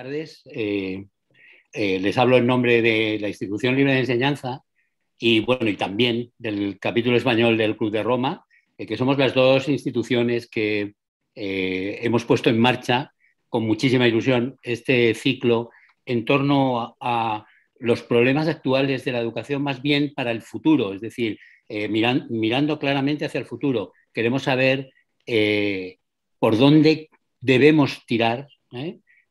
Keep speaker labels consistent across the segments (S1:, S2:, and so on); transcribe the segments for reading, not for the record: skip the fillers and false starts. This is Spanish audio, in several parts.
S1: tardes. Les hablo en nombre de la Institución Libre de Enseñanza y, bueno, y también del capítulo español del Club de Roma, que somos las dos instituciones que hemos puesto en marcha con muchísima ilusión este ciclo en torno a los problemas actuales de la educación, más bien para el futuro, es decir, mirando claramente hacia el futuro. Queremos saber por dónde debemos tirar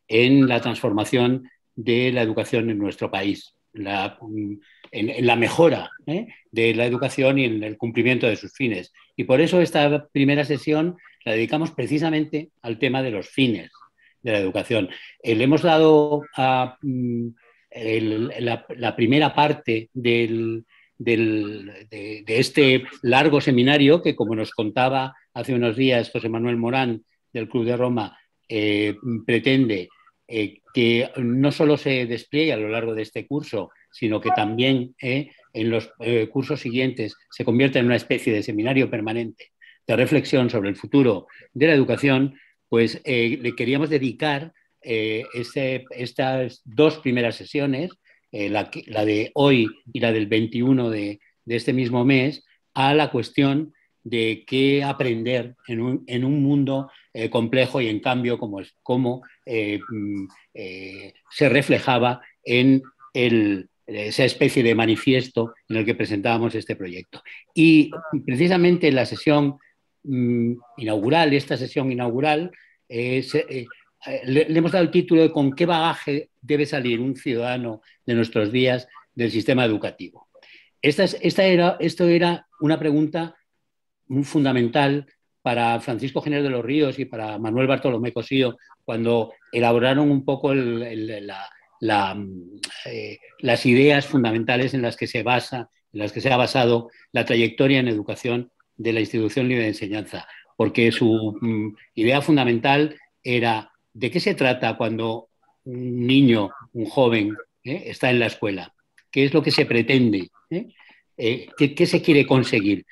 S1: en la transformación de la educación en nuestro país, en la mejora de la educación y en el cumplimiento de sus fines. Y por eso esta primera sesión la dedicamos precisamente al tema de los fines de la educación. Le hemos dado a la primera parte de este largo seminario que, como nos contaba hace unos días José Manuel Morán del Club de Roma, pretende que no solo se despliegue a lo largo de este curso, sino que también en los cursos siguientes se convierta en una especie de seminario permanente de reflexión sobre el futuro de la educación, pues le queríamos dedicar estas dos primeras sesiones, la de hoy y la del 21 de este mismo mes, a la cuestión de qué aprender en un mundo complejo y en cambio como se reflejaba en esa especie de manifiesto en el que presentábamos este proyecto. Y precisamente en la sesión inaugural, esta sesión inaugural, le hemos dado el título de ¿con qué bagaje debe salir un ciudadano de nuestros días del sistema educativo? Esto era una pregunta muy fundamental para Francisco Giner de los Ríos y para Manuel Bartolomé Cosío cuando elaboraron un poco las ideas fundamentales en las que se ha basado la trayectoria en educación de la Institución Libre de Enseñanza, porque su idea fundamental era ¿de qué se trata cuando un niño, un joven, está en la escuela? ¿Qué es lo que se pretende? ¿Qué se quiere conseguir?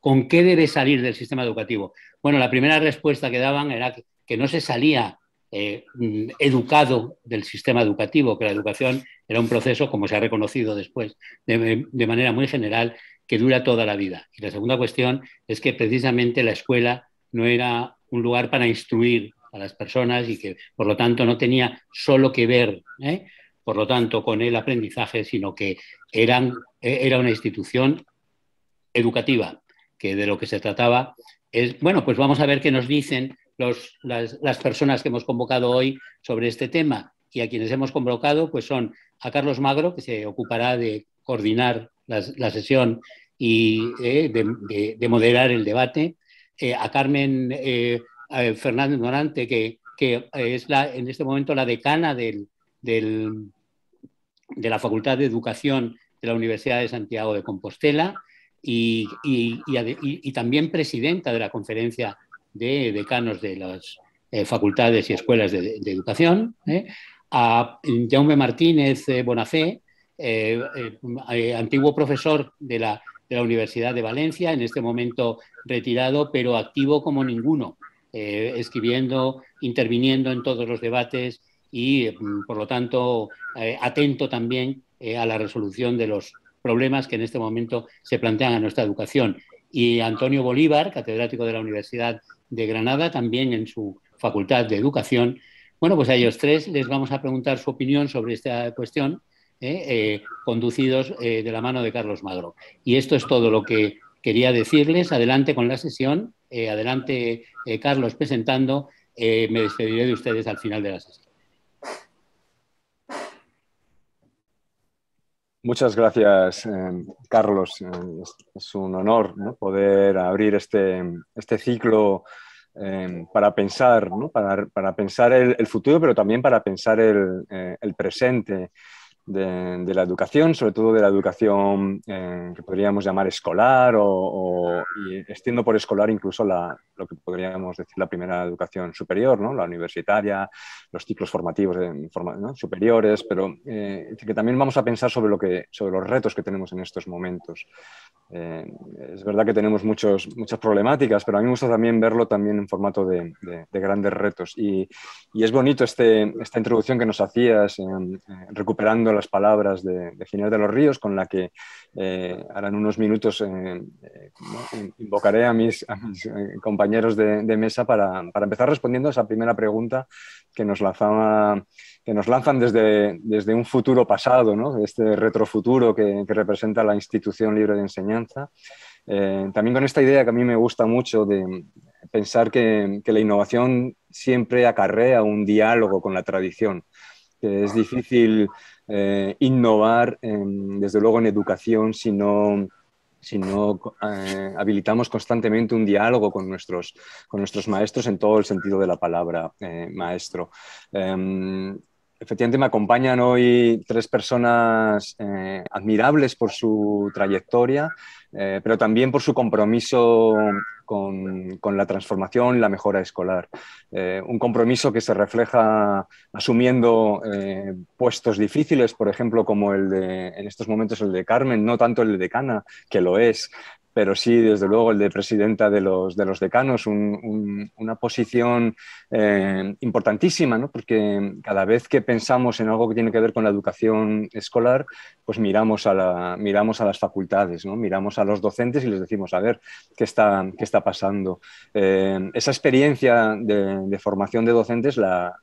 S1: ¿Con qué debe salir del sistema educativo? Bueno, la primera respuesta que daban era que no se salía educado del sistema educativo, que la educación era un proceso, como se ha reconocido después, de manera muy general, que dura toda la vida. Y la segunda cuestión es que precisamente la escuela no era un lugar para instruir a las personas y que, por lo tanto, no tenía solo que ver, por lo tanto, con el aprendizaje, sino que era una institución educativa, que de lo que se trataba es, bueno, pues vamos a ver qué nos dicen las personas que hemos convocado hoy sobre este tema, y a quienes hemos convocado pues son a Carlos Magro, que se ocupará de coordinar la sesión y de moderar el debate, a Carmen Fernández Morante, que es en este momento la decana de la Facultad de Educación de la Universidad de Santiago de Compostela, y también presidenta de la Conferencia de Decanos de las Facultades y Escuelas de Educación, a Jaume Martínez Bonafé, antiguo profesor de la Universidad de Valencia, en este momento retirado, pero activo como ninguno, escribiendo, interviniendo en todos los debates y, por lo tanto, atento también a la resolución de los problemas que en este momento se plantean a nuestra educación. Y Antonio Bolívar, catedrático de la Universidad de Granada, también en su Facultad de Educación. Bueno, pues a ellos tres les vamos a preguntar su opinión sobre esta cuestión, conducidos de la mano de Carlos Magro. Y esto es todo lo que quería decirles. Adelante con la sesión. Adelante, Carlos, presentando. Me despediré de ustedes al final de la sesión.
S2: Muchas gracias, Carlos. Es un honor, ¿no?, poder abrir este ciclo para pensar, ¿no?, para pensar el futuro, pero también para pensar el presente. de la educación, sobre todo de la educación que podríamos llamar escolar y extiendo por escolar incluso lo que podríamos decir la primera educación superior, ¿no? La universitaria, los ciclos formativos ¿no? superiores, pero que también vamos a pensar sobre los retos que tenemos en estos momentos. Es verdad que tenemos muchas problemáticas, pero a mí me gusta también verlo también en formato de grandes retos. Y es bonito esta introducción que nos hacías, recuperando las palabras de Ginés de los Ríos, con la que ahora en unos minutos invocaré a mis compañeros de mesa para empezar respondiendo a esa primera pregunta que nos lanzan desde un futuro pasado, ¿no? Este retrofuturo que representa la institución libre de enseñanza. También con esta idea que a mí me gusta mucho de pensar que la innovación siempre acarrea un diálogo con la tradición, que es difícil innovar, desde luego en educación, si no habilitamos constantemente un diálogo con nuestros maestros en todo el sentido de la palabra maestro. Efectivamente, me acompañan hoy tres personas admirables por su trayectoria, pero también por su compromiso con la transformación y la mejora escolar. Un compromiso que se refleja asumiendo puestos difíciles, por ejemplo, como en estos momentos el de Carmen, no tanto el de decana, que lo es, pero sí, desde luego, el de presidenta de los decanos, una posición importantísima, ¿no? Porque cada vez que pensamos en algo que tiene que ver con la educación escolar, pues miramos a las facultades, ¿no? Miramos a los docentes y les decimos, a ver, ¿qué está pasando? Esa experiencia de formación de docentes la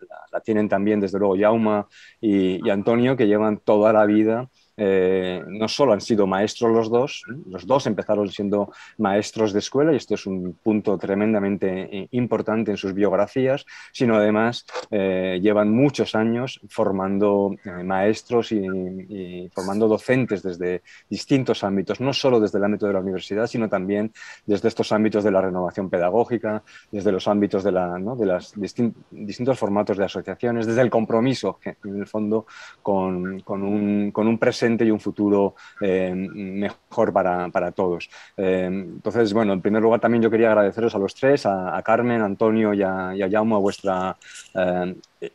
S2: tienen también, desde luego, Jaume y Antonio, que llevan toda la vida. No solo han sido maestros los dos empezaron siendo maestros de escuela, y esto es un punto tremendamente importante en sus biografías, sino además llevan muchos años formando maestros y formando docentes desde distintos ámbitos, no solo desde el ámbito de la universidad, sino también desde estos ámbitos de la renovación pedagógica, desde los ámbitos de los distintos formatos de asociaciones, desde el compromiso, en el fondo, con un presente y un futuro mejor para todos. Entonces, bueno, en primer lugar también yo quería agradeceros a los tres, a Carmen, a Antonio y a Jaume,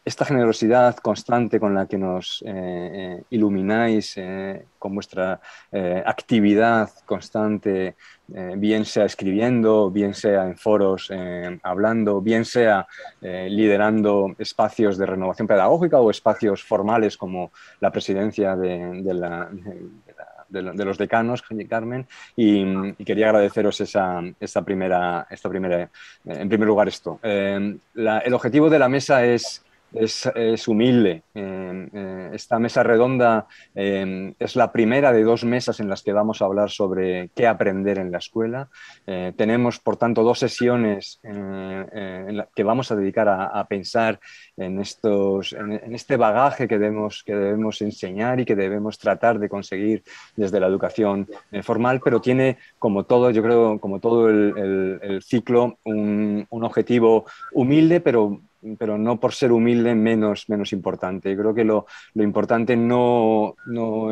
S2: esta generosidad constante con la que nos ilumináis, con vuestra actividad constante, bien sea escribiendo, bien sea en foros hablando, bien sea liderando espacios de renovación pedagógica o espacios formales como la presidencia de los decanos, Carmen, y quería agradeceros esta primera, en primer lugar esto. El objetivo de la mesa es humilde. Esta mesa redonda es la primera de dos mesas en las que vamos a hablar sobre qué aprender en la escuela. Tenemos, por tanto, dos sesiones que vamos a dedicar a pensar en este bagaje que debemos enseñar y que debemos tratar de conseguir desde la educación formal, pero tiene, como todo, yo creo, como todo el ciclo, un objetivo humilde, pero no por ser humilde menos importante. Yo creo que lo importante no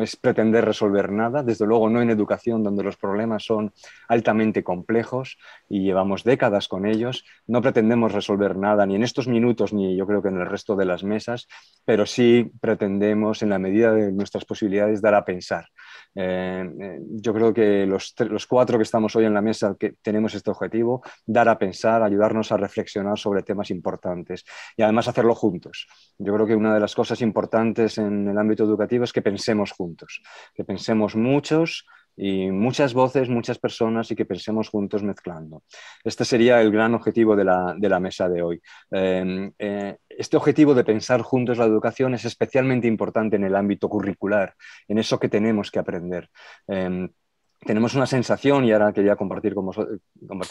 S2: es pretender resolver nada, desde luego no en educación, donde los problemas son altamente complejos y llevamos décadas con ellos. No pretendemos resolver nada ni en estos minutos ni yo creo que en el resto de las mesas, pero sí pretendemos, en la medida de nuestras posibilidades, dar a pensar. Yo creo que los cuatro que estamos hoy en la mesa que tenemos este objetivo, dar a pensar, ayudarnos a reflexionar sobre temas importantes y además hacerlo juntos. Yo creo que una de las cosas importantes en el ámbito educativo es que pensemos juntos, que pensemos muchos y muchas voces, muchas personas y que pensemos juntos mezclando. Este sería el gran objetivo de la mesa de hoy. Este objetivo de pensar juntos la educación es especialmente importante en el ámbito curricular, en eso que tenemos que aprender. tenemos una sensación, y ahora quería compartir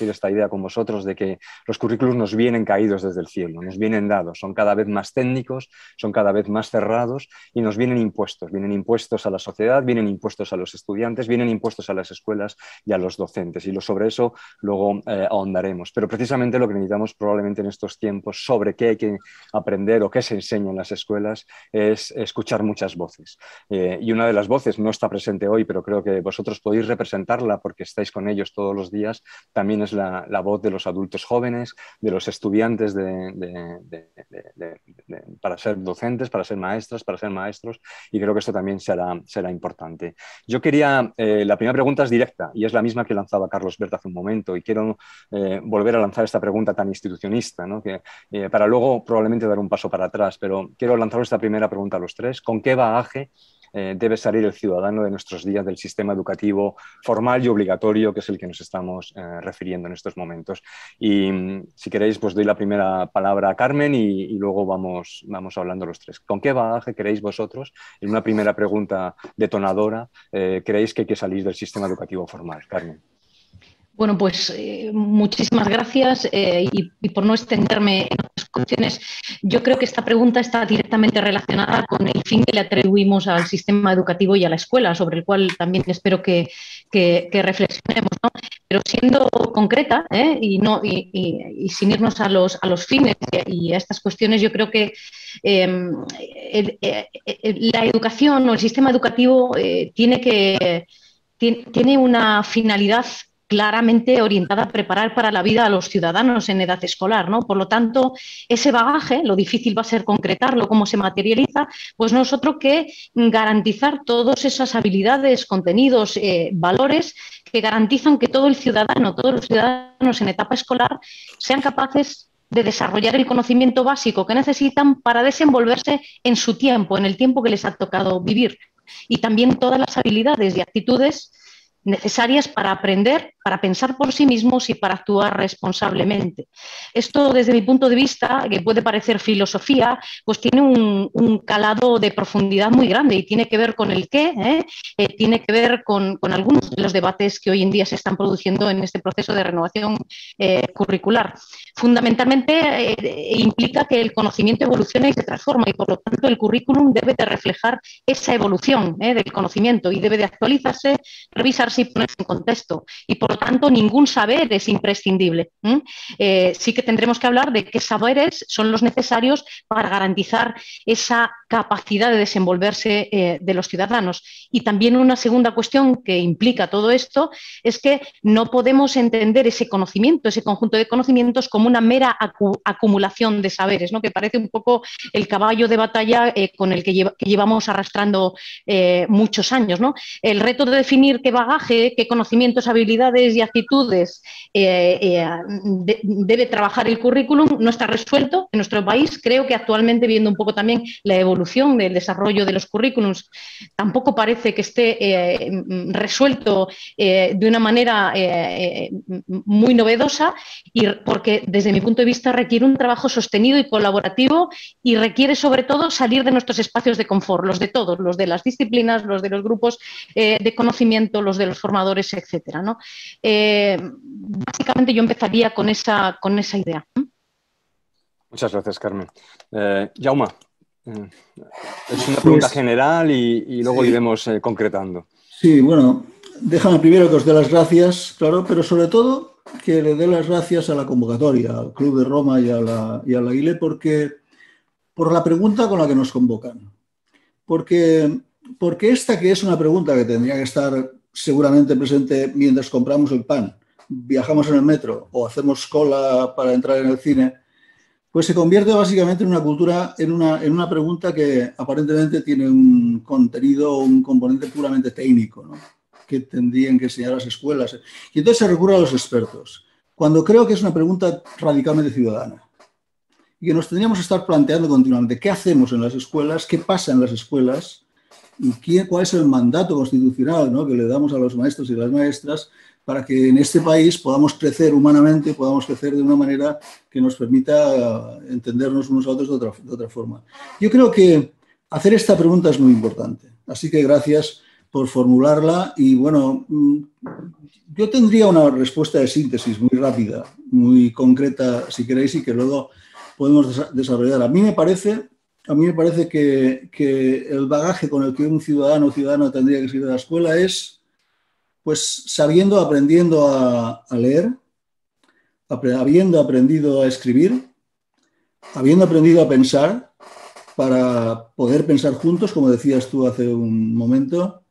S2: esta idea con vosotros, de que los currículos nos vienen caídos desde el cielo, nos vienen dados, son cada vez más técnicos, son cada vez más cerrados y nos vienen impuestos a la sociedad, vienen impuestos a los estudiantes, vienen impuestos a las escuelas y a los docentes. Y sobre eso luego ahondaremos. Pero precisamente lo que necesitamos probablemente en estos tiempos sobre qué hay que aprender o qué se enseña en las escuelas es escuchar muchas voces. Y una de las voces no está presente hoy, pero creo que vosotros podéis representarla porque estáis con ellos todos los días, también es la voz de los adultos jóvenes, de los estudiantes para ser docentes, para ser maestras, para ser maestros, y creo que esto también será importante. Yo quería, la primera pregunta es directa y es la misma que lanzaba Carlos Bert hace un momento, y quiero volver a lanzar esta pregunta tan institucionista, ¿no? Para luego probablemente dar un paso para atrás, pero quiero lanzar esta primera pregunta a los tres. ¿Con qué bagaje debe salir el ciudadano de nuestros días del sistema educativo formal y obligatorio, que es el que nos estamos refiriendo en estos momentos? Y si queréis, pues doy la primera palabra a Carmen y luego vamos hablando los tres. ¿Con qué bagaje queréis vosotros, en una primera pregunta detonadora, creéis que hay que salir del sistema educativo formal? Carmen.
S3: Bueno, pues muchísimas gracias y por no extenderme en otras cuestiones, yo creo que esta pregunta está directamente relacionada con el fin que le atribuimos al sistema educativo y a la escuela, sobre el cual también espero que reflexionemos, ¿no? Pero siendo concreta y sin irnos a los fines y a estas cuestiones, yo creo que la educación o el sistema educativo tiene una finalidad claramente orientada a preparar para la vida a los ciudadanos en edad escolar, ¿no? Por lo tanto, ese bagaje, lo difícil va a ser concretarlo, cómo se materializa, pues no es otro que garantizar todas esas habilidades, contenidos, valores que garantizan que todos los ciudadanos en etapa escolar sean capaces de desarrollar el conocimiento básico que necesitan para desenvolverse en su tiempo, en el tiempo que les ha tocado vivir. Y también todas las habilidades y actitudes necesarias para aprender, para pensar por sí mismos y para actuar responsablemente. Esto, desde mi punto de vista, que puede parecer filosofía, pues tiene un calado de profundidad muy grande y tiene que ver con el qué, tiene que ver con algunos de los debates que hoy en día se están produciendo en este proceso de renovación curricular. Fundamentalmente implica que el conocimiento evoluciona y se transforma, y por lo tanto el currículum debe de reflejar esa evolución del conocimiento y debe de actualizarse, revisarse y ponerse en contexto. Y por lo tanto ningún saber es imprescindible. Sí que tendremos que hablar de qué saberes son los necesarios para garantizar esa capacidad de desenvolverse de los ciudadanos. Y también una segunda cuestión que implica todo esto es que no podemos entender ese conocimiento, ese conjunto de conocimientos, como una mera acumulación de saberes, ¿no? Que parece un poco el caballo de batalla con el que llevamos arrastrando muchos años, ¿no? El reto de definir qué bagaje, qué conocimientos, habilidades y actitudes debe trabajar el currículum no está resuelto en nuestro país. Creo que actualmente, viendo un poco también la evolución del desarrollo de los currículums, tampoco parece que esté resuelto de una manera muy novedosa, y porque desde mi punto de vista requiere un trabajo sostenido y colaborativo, y requiere sobre todo salir de nuestros espacios de confort, los de todos, los de las disciplinas, los de los grupos de conocimiento, los de los formadores, etcétera, ¿no? Básicamente yo empezaría con esa idea.
S2: Muchas gracias, Carmen. Jaume, es una pregunta general y luego iremos concretando.
S4: Sí, bueno, déjame primero que os dé las gracias, claro, pero sobre todo que le dé las gracias a la convocatoria, al Club de Roma y a la ILE, por la pregunta con la que nos convocan. Porque esta, que es una pregunta que tendría que estar seguramente presente mientras compramos el pan, viajamos en el metro o hacemos cola para entrar en el cine, pues se convierte básicamente en una cultura, en una pregunta que aparentemente tiene un contenido, un componente puramente técnico, ¿no? Que tendrían que enseñar las escuelas. Y entonces se recurre a los expertos, cuando creo que es una pregunta radicalmente ciudadana y que nos tendríamos que estar planteando continuamente qué hacemos en las escuelas, qué pasa en las escuelas y cuál es el mandato constitucional, ¿no?, que le damos a los maestros y las maestras para que en este país podamos crecer humanamente, podamos crecer de una manera que nos permita entendernos unos a otros de otra forma. Yo creo que hacer esta pregunta es muy importante. Así que gracias, por formularla. Y bueno, yo tendría una respuesta de síntesis muy rápida, muy concreta, si queréis, y que luego podemos desarrollar. A mí me parece que el bagaje con el que un ciudadano o ciudadana tendría que salir de la escuela es, pues, aprendiendo a leer, habiendo aprendido a escribir, habiendo aprendido a pensar, para poder pensar juntos, como decías tú hace un momento,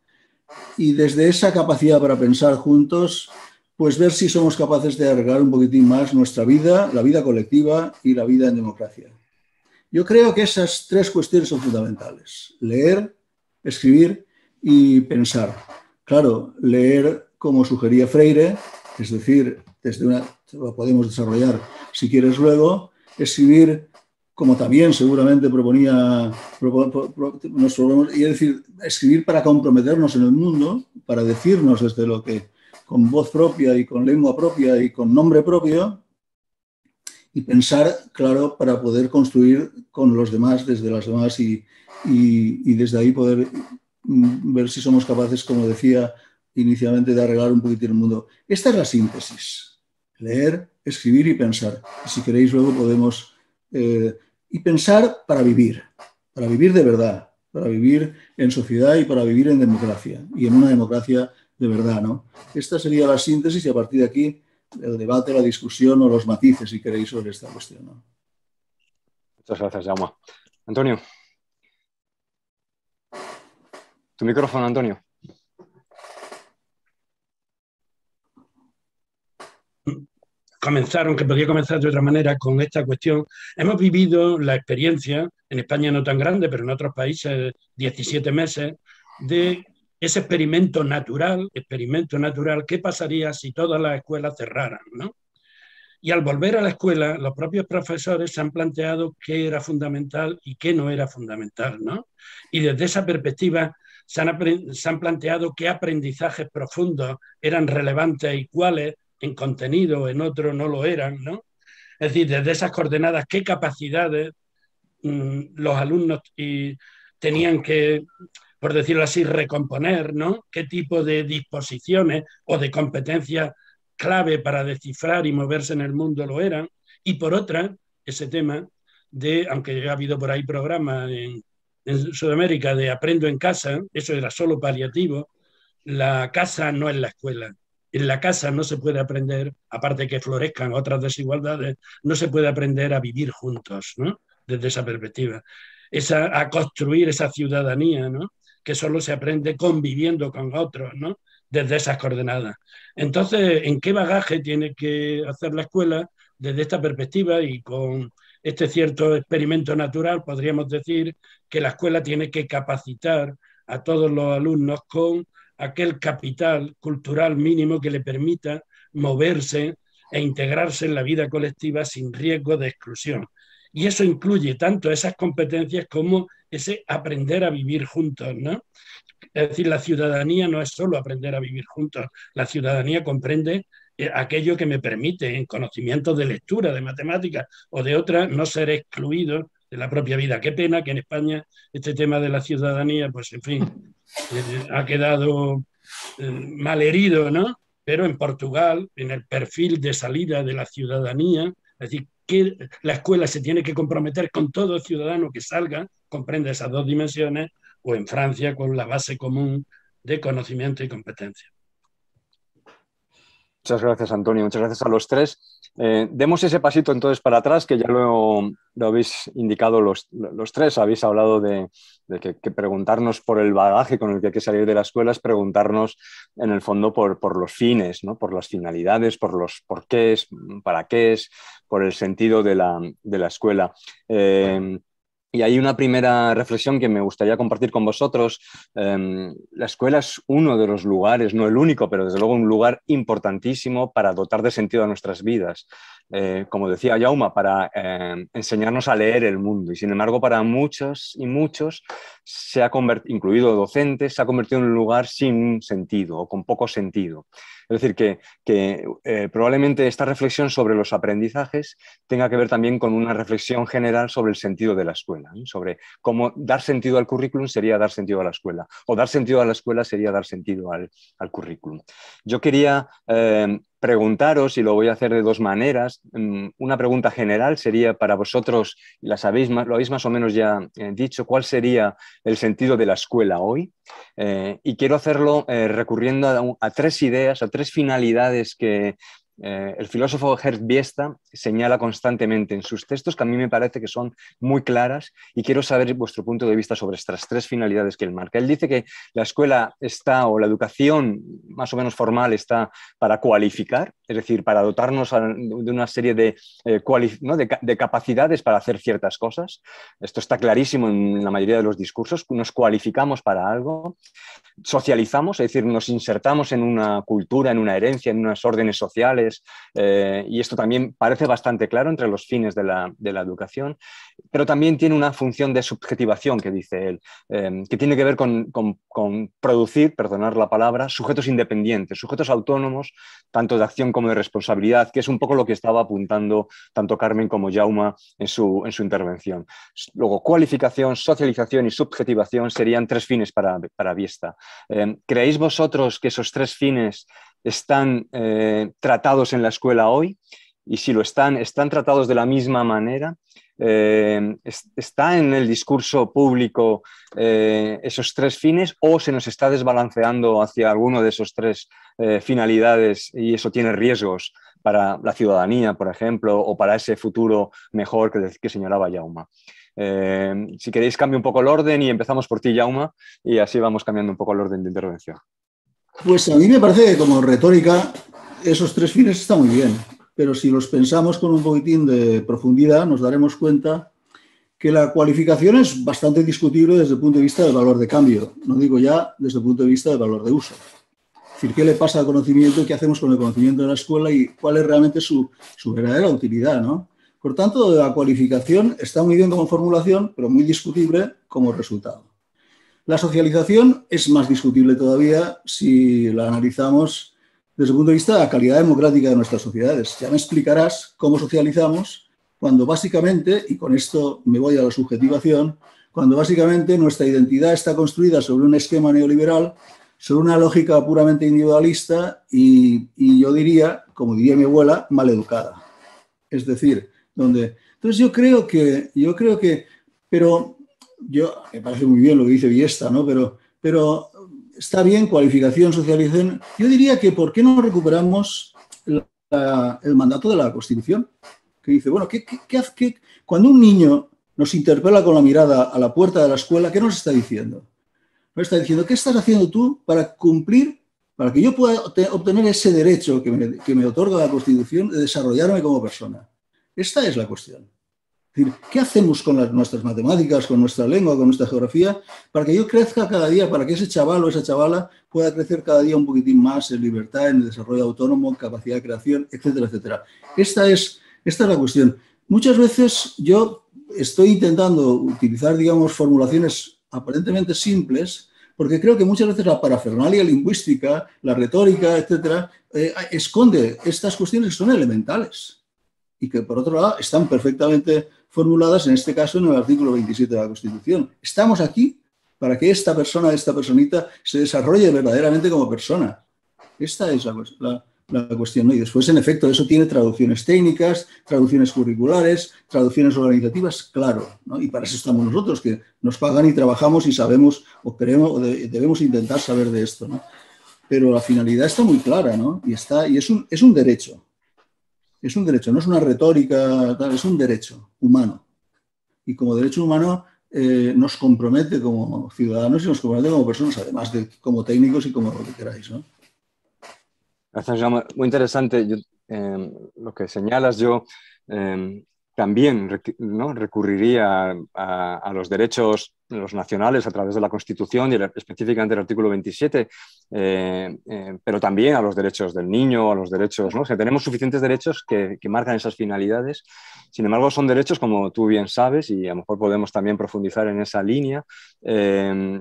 S4: y desde esa capacidad para pensar juntos, pues ver si somos capaces de arreglar un poquitín más nuestra vida, la vida colectiva y la vida en democracia. Yo creo que esas tres cuestiones son fundamentales: leer, escribir y pensar. Claro, leer, como sugería Freire, es decir, lo podemos desarrollar si quieres luego. Escribir, como también seguramente proponía, y es decir, escribir para comprometernos en el mundo, para decirnos desde lo que, con voz propia y con lengua propia y con nombre propio, y pensar, claro, para poder construir con los demás, desde las demás, y desde ahí poder ver si somos capaces, como decía inicialmente, de arreglar un poquito el mundo. Esta es la síntesis: leer, escribir y pensar. Y si queréis luego podemos... y pensar para vivir de verdad, para vivir en sociedad y para vivir en democracia, y en una democracia de verdad, ¿no? Esta sería la síntesis, y a partir de aquí el debate, la discusión o los matices, si queréis, sobre esta cuestión, ¿no?
S2: Muchas gracias, Jaume. Antonio. Tu micrófono, Antonio.
S5: Aunque podía comenzar de otra manera con esta cuestión. Hemos vivido la experiencia, en España no tan grande, pero en otros países 17 meses, de ese experimento natural, ¿qué pasaría si todas las escuelas cerraran, ¿no? Y al volver a la escuela, los propios profesores se han planteado qué era fundamental y qué no era fundamental, ¿no? Y desde esa perspectiva se han planteado qué aprendizajes profundos eran relevantes y cuáles en contenido, en otro no lo eran, ¿no? Es decir, desde esas coordenadas, qué capacidades los alumnos tenían que, por decirlo así, recomponer, ¿no? Qué tipo de disposiciones o de competencias clave para descifrar y moverse en el mundo lo eran. Y por otra, ese tema de, aunque ha habido por ahí programas en Sudamérica de aprendo en casa, eso era solo paliativo. La casa no es la escuela. En la casa no se puede aprender, aparte de que florezcan otras desigualdades, no se puede aprender a vivir juntos, ¿no? Desde esa perspectiva. A construir esa ciudadanía, ¿no? Que solo se aprende conviviendo con otros, ¿no? Desde esas coordenadas. Entonces, ¿en qué bagaje tiene que hacer la escuela desde esta perspectiva? Y con este cierto experimento natural podríamos decir que la escuela tiene que capacitar a todos los alumnos con aquel capital cultural mínimo que le permita moverse e integrarse en la vida colectiva sin riesgo de exclusión. Y eso incluye tanto esas competencias como ese aprender a vivir juntos, ¿no? Es decir, la ciudadanía no es solo aprender a vivir juntos, la ciudadanía comprende aquello que me permite, en conocimientos de lectura, de matemáticas o de otras, no ser excluido de la propia vida. Qué pena que en España este tema de la ciudadanía, pues en fin, ha quedado mal herido, ¿no? Pero en Portugal, en el perfil de salida de la ciudadanía, es decir, que la escuela se tiene que comprometer con todo ciudadano que salga, comprende esas dos dimensiones, o en Francia con la base común de conocimiento y competencia.
S2: Muchas gracias, Antonio. Muchas gracias a los tres. Demos ese pasito entonces para atrás, que ya lo habéis indicado los tres. Habéis hablado de que preguntarnos por el bagaje con el que hay que salir de la escuela es preguntarnos, en el fondo, por los fines, ¿no? Por las finalidades, por los porqués, para qué es, por el sentido de la escuela. Y hay una primera reflexión que me gustaría compartir con vosotros. La escuela es uno de los lugares, no el único, pero desde luego un lugar importantísimo para dotar de sentido a nuestras vidas. Como decía Jaume, para enseñarnos a leer el mundo. Y sin embargo, para muchos y muchos, incluido docentes, se ha convertido en un lugar sin sentido o con poco sentido. Es decir, que probablemente esta reflexión sobre los aprendizajes tenga que ver también con una reflexión general sobre el sentido de la escuela. escuela, ¿no? Sobre cómo dar sentido al currículum sería dar sentido a la escuela, o dar sentido a la escuela sería dar sentido al currículum. Yo quería preguntaros, y lo voy a hacer de dos maneras. Una pregunta general sería para vosotros, lo habéis más o menos ya dicho, ¿cuál sería el sentido de la escuela hoy? Y quiero hacerlo recurriendo a tres ideas, a tres finalidades que el filósofo Gerd Biesta señala constantemente en sus textos, que a mí me parece que son muy claras, y quiero saber vuestro punto de vista sobre estas tres finalidades que él marca. Él dice que la escuela está, o la educación más o menos formal, está para cualificar, es decir, para dotarnos de una serie de capacidades para hacer ciertas cosas. Esto está clarísimo en la mayoría de los discursos. Nos cualificamos para algo, socializamos, es decir, nos insertamos en una cultura, en una herencia, en unas órdenes sociales, y esto también parece bastante claro entre los fines de la educación, pero también tiene una función de subjetivación, que dice él, que tiene que ver con producir, perdonar la palabra, sujetos independientes, sujetos autónomos, tanto de acción como de responsabilidad, que es un poco lo que estaba apuntando tanto Carmen como Jaume en su intervención. Luego, cualificación, socialización y subjetivación serían tres fines para Biesta. ¿Creéis vosotros que esos tres fines están tratados en la escuela hoy? Y si lo están tratados de la misma manera. ¿Está en el discurso público esos tres fines, o se nos está desbalanceando hacia alguno de esos tres finalidades, y eso tiene riesgos para la ciudadanía, por ejemplo, o para ese futuro mejor que señalaba Jaume? Si queréis, cambio un poco el orden y empezamos por ti, Jaume, y así vamos cambiando un poco el orden de intervención.
S4: Pues a mí me parece que como retórica esos tres fines están muy bien, pero si los pensamos con un poquitín de profundidad nos daremos cuenta que la cualificación es bastante discutible desde el punto de vista del valor de cambio, no digo ya desde el punto de vista del valor de uso. Es decir, ¿qué le pasa al conocimiento? ¿Qué hacemos con el conocimiento de la escuela? ¿Y cuál es realmente su verdadera utilidad, ¿no? Por tanto, la cualificación está muy bien como formulación, pero muy discutible como resultado. La socialización es más discutible todavía si la analizamos desde el punto de vista de la calidad democrática de nuestras sociedades. Ya me explicarás cómo socializamos cuando básicamente, y con esto me voy a la subjetivación, cuando básicamente nuestra identidad está construida sobre un esquema neoliberal, sobre una lógica puramente individualista y yo diría, como diría mi abuela, maleducada. Es decir, entonces yo creo que, pero me parece muy bien lo que dice Biesta, ¿no? Pero está bien, cualificación, socialización. Yo diría que ¿por qué no recuperamos el mandato de la Constitución? Que dice, bueno, cuando un niño nos interpela con la mirada a la puerta de la escuela, ¿qué nos está diciendo? Nos está diciendo, ¿qué estás haciendo tú para cumplir, para que yo pueda obtener ese derecho que me otorga la Constitución de desarrollarme como persona? Esta es la cuestión. Es decir, ¿qué hacemos con nuestras matemáticas, con nuestra lengua, con nuestra geografía, para que yo crezca cada día, para que ese chaval o esa chavala pueda crecer cada día un poquitín más en libertad, en el desarrollo autónomo, capacidad de creación, etcétera, etcétera? Esta es la cuestión. Muchas veces yo estoy intentando utilizar, digamos, formulaciones aparentemente simples, porque creo que muchas veces la parafernalia lingüística, la retórica, etcétera, esconde estas cuestiones que son elementales y que, por otro lado, están perfectamente formuladas, en este caso, en el artículo 27 de la Constitución. Estamos aquí para que esta persona, esta personita, se desarrolle verdaderamente como persona. Esta es la cuestión, ¿no? Y después, en efecto, eso tiene traducciones técnicas, traducciones curriculares, traducciones organizativas, claro, ¿no? Y para eso estamos nosotros, que nos pagan y trabajamos y sabemos, o queremos, o debemos intentar saber de esto, ¿no? Pero la finalidad está muy clara, ¿no? Y es un derecho. Es un derecho, no es una retórica, es un derecho humano. Y como derecho humano nos compromete como ciudadanos y nos compromete como personas, además de como técnicos y como lo que queráis, ¿no?
S2: Gracias, Jaume. Muy interesante. Lo que señalas, yo también recurriría a los derechos los nacionales a través de la Constitución y específicamente el artículo 27, pero también a los derechos del niño, a los derechos, ¿no? O sea, tenemos suficientes derechos que marcan esas finalidades. Sin embargo, son derechos, como tú bien sabes, y a lo mejor podemos también profundizar en esa línea, de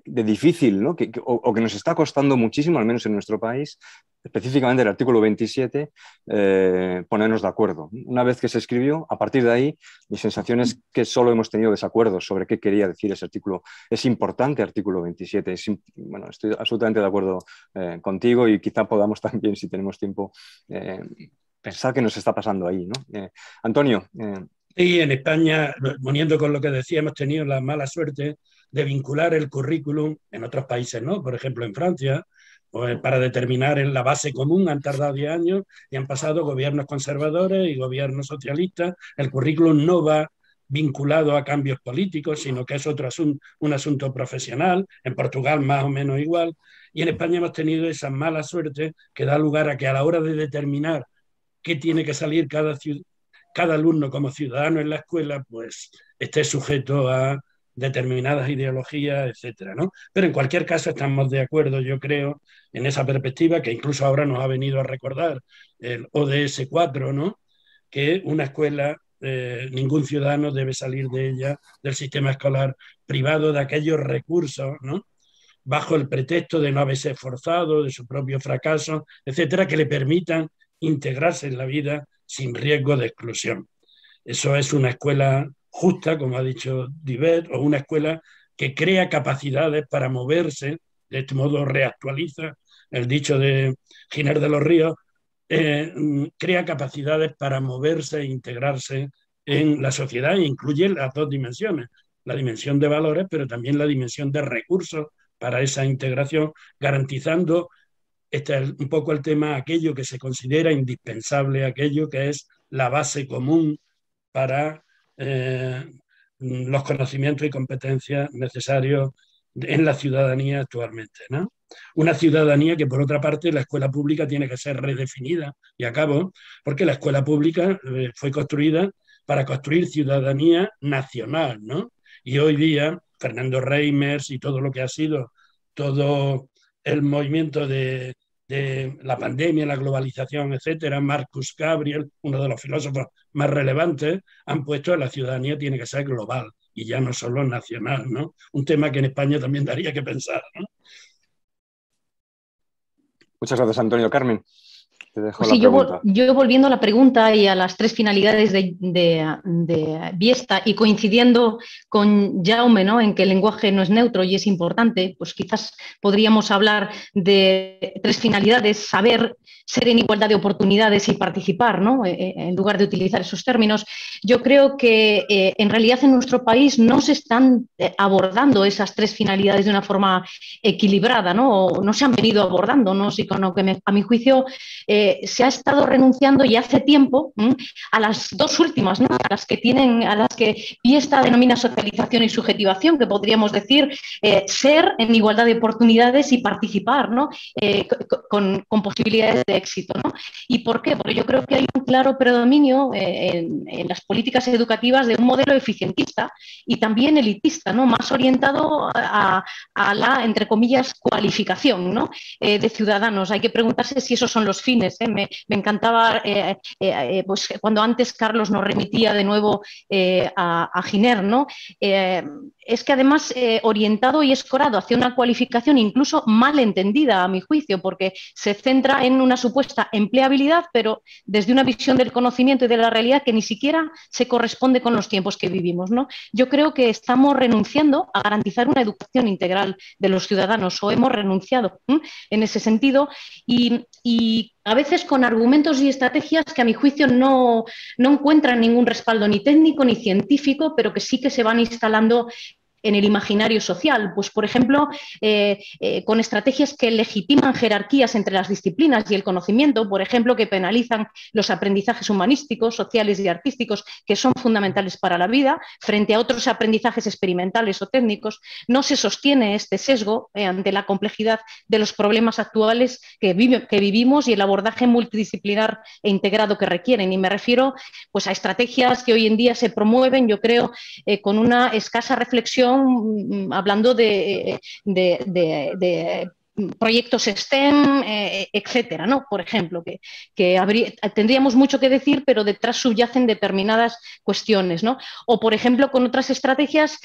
S2: difícil, ¿no? o que nos está costando muchísimo, al menos en nuestro país, específicamente el artículo 27, ponernos de acuerdo. Una vez que se escribió, a partir de ahí, mi sensación es que solo hemos tenido desacuerdos sobre qué quería decir ese artículo. Es importante artículo 27. Bueno, estoy absolutamente de acuerdo contigo y quizá podamos también, si tenemos tiempo, pensar qué nos está pasando ahí, ¿no? Antonio.
S5: Sí, en España, poniendo con lo que decía, hemos tenido la mala suerte de vincular el currículum, en otros países no, por ejemplo en Francia, pues para determinar en la base común han tardado 10 años y han pasado gobiernos conservadores y gobiernos socialistas. El currículum no va vinculado a cambios políticos, sino que es un asunto profesional. En Portugal más o menos igual. Y en España hemos tenido esa mala suerte que da lugar a que a la hora de determinar qué tiene que salir cada alumno como ciudadano en la escuela, pues esté sujeto a determinadas ideologías, etcétera, ¿no? Pero en cualquier caso estamos de acuerdo, yo creo, en esa perspectiva que incluso ahora nos ha venido a recordar el ODS 4, ¿no? Que una escuela, ningún ciudadano debe salir de ella, del sistema escolar privado de aquellos recursos, ¿no? Bajo el pretexto de no haberse esforzado, de su propio fracaso, etcétera, que le permitan integrarse en la vida sin riesgo de exclusión. Eso es una escuela justa, como ha dicho Divet, o una escuela que crea capacidades para moverse, de este modo reactualiza el dicho de Giner de los Ríos, crea capacidades para moverse e integrarse en la sociedad e incluye las dos dimensiones, la dimensión de valores, pero también la dimensión de recursos para esa integración, garantizando, este es un poco el tema, aquello que se considera indispensable, aquello que es la base común para los conocimientos y competencias necesarios en la ciudadanía actualmente, ¿no? Una ciudadanía que, por otra parte, la escuela pública tiene que ser redefinida, y acabo, porque la escuela pública fue construida para construir ciudadanía nacional, ¿no? Y hoy día, Fernando Reimers y todo lo que ha sido todo el movimiento de la pandemia, la globalización, etcétera, Marcus Gabriel, uno de los filósofos más relevantes, han puesto que la ciudadanía tiene que ser global y ya no solo nacional, ¿no? Un tema que en España también daría que pensar, ¿no?
S2: Muchas gracias, Antonio. Carmen, te dejo
S3: pues
S2: la
S3: sí,
S2: pregunta.
S3: yo volviendo a la pregunta y a las tres finalidades de Biesta y coincidiendo con Jaume, ¿no?, en que el lenguaje no es neutro y es importante, pues quizás podríamos hablar de tres finalidades: saber, ser en igualdad de oportunidades y participar, ¿no?, en lugar de utilizar esos términos. Yo creo que en realidad en nuestro país no se están abordando esas tres finalidades de una forma equilibrada, ¿no? O no se han venido abordando, ¿no? Sí, con lo que a mi juicio se ha estado renunciando ya hace tiempo a las dos últimas, ¿no?, a las que Biesta denomina socialización y subjetivación, que podríamos decir ser en igualdad de oportunidades y participar, ¿no?, con posibilidades de éxito, ¿no? ¿Y por qué? Porque yo creo que hay un claro predominio en las políticas educativas de un modelo eficientista y también elitista, ¿no?, más orientado a la, entre comillas, cualificación, ¿no?, de ciudadanos. Hay que preguntarse si esos son los fines. Me encantaba pues cuando antes Carlos nos remitía de nuevo a Giner, ¿no? Es que además orientado y escorado hacia una cualificación incluso mal entendida, a mi juicio, porque se centra en una supuesta empleabilidad, pero desde una visión del conocimiento y de la realidad que ni siquiera se corresponde con los tiempos que vivimos, ¿no? Yo creo que estamos renunciando a garantizar una educación integral de los ciudadanos, o hemos renunciado en ese sentido, y a veces con argumentos y estrategias que a mi juicio no encuentran ningún respaldo ni técnico ni científico, pero que sí que se van instalando en el imaginario social, pues por ejemplo, con estrategias que legitiman jerarquías entre las disciplinas y el conocimiento, por ejemplo, que penalizan los aprendizajes humanísticos, sociales y artísticos, que son fundamentales para la vida, frente a otros aprendizajes experimentales o técnicos. No se sostiene este sesgo ante la complejidad de los problemas actuales que vivimos y el abordaje multidisciplinar e integrado que requieren. Y me refiero pues a estrategias que hoy en día se promueven, yo creo, con una escasa reflexión, hablando de proyectos STEM, etcétera, ¿no? Por ejemplo, tendríamos mucho que decir, pero detrás subyacen determinadas cuestiones, ¿no? O, por ejemplo, con otras estrategias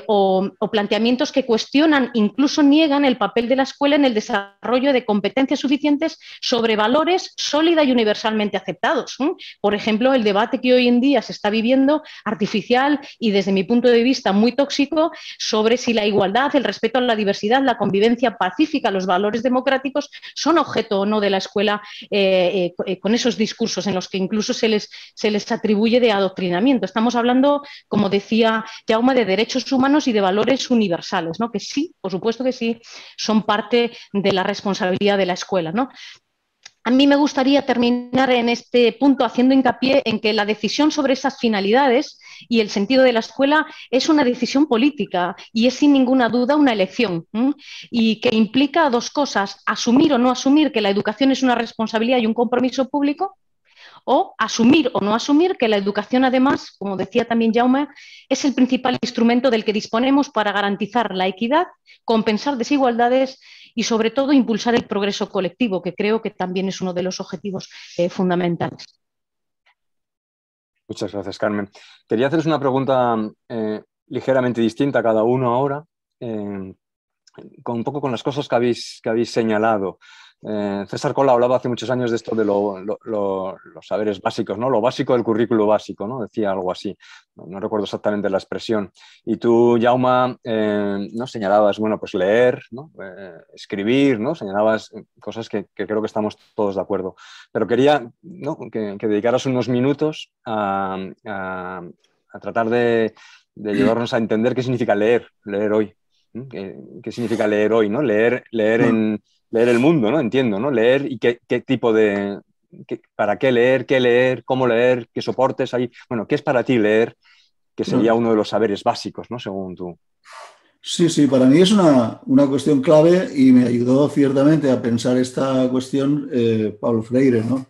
S3: o planteamientos que cuestionan, incluso niegan el papel de la escuela en el desarrollo de competencias suficientes sobre valores sólida y universalmente aceptados. Por ejemplo, el debate que hoy en día se está viviendo, artificial y desde mi punto de vista muy tóxico, sobre si la igualdad, el respeto a la diversidad, la convivencia pacífica, los valores democráticos son objeto o no de la escuela, con esos discursos en los que incluso se les atribuye de adoctrinamiento. Estamos hablando, como decía Jaume, de derechos humanos y de valores universales, ¿no? Que sí, por supuesto que sí, son parte de la responsabilidad de la escuela, ¿no? A mí me gustaría terminar en este punto haciendo hincapié en que la decisión sobre esas finalidades y el sentido de la escuela es una decisión política y es sin ninguna duda una elección, y que implica dos cosas: asumir o no asumir que la educación es una responsabilidad y un compromiso público, o asumir o no asumir que la educación, además, como decía también Jaume, es el principal instrumento del que disponemos para garantizar la equidad, compensar desigualdades y, sobre todo, impulsar el progreso colectivo, que creo que también es uno de los objetivos fundamentales.
S2: Muchas gracias, Carmen. Quería haceros una pregunta ligeramente distinta a cada uno ahora, un poco con las cosas que habéis señalado. César Cola hablaba hace muchos años de esto de los saberes básicos, ¿no? Lo básico del currículo básico, ¿no? Decía algo así, no recuerdo exactamente la expresión. Y tú, Jaume, ¿no? Señalabas, bueno, pues leer, ¿no? Escribir, ¿no? Señalabas cosas que creo que estamos todos de acuerdo. Pero quería, ¿no? que dedicaras unos minutos a tratar de llevarnos a entender qué significa leer hoy. ¿Qué significa leer hoy, ¿no? Leer el mundo, ¿no? Entiendo, ¿no? Leer y qué tipo de... ¿Para qué leer, cómo leer, qué soportes hay? Bueno, ¿qué es para ti leer? Que sería uno de los saberes básicos, ¿no? Según tú.
S4: Sí, para mí es una cuestión clave y me ayudó ciertamente a pensar esta cuestión Paulo Freire, ¿no?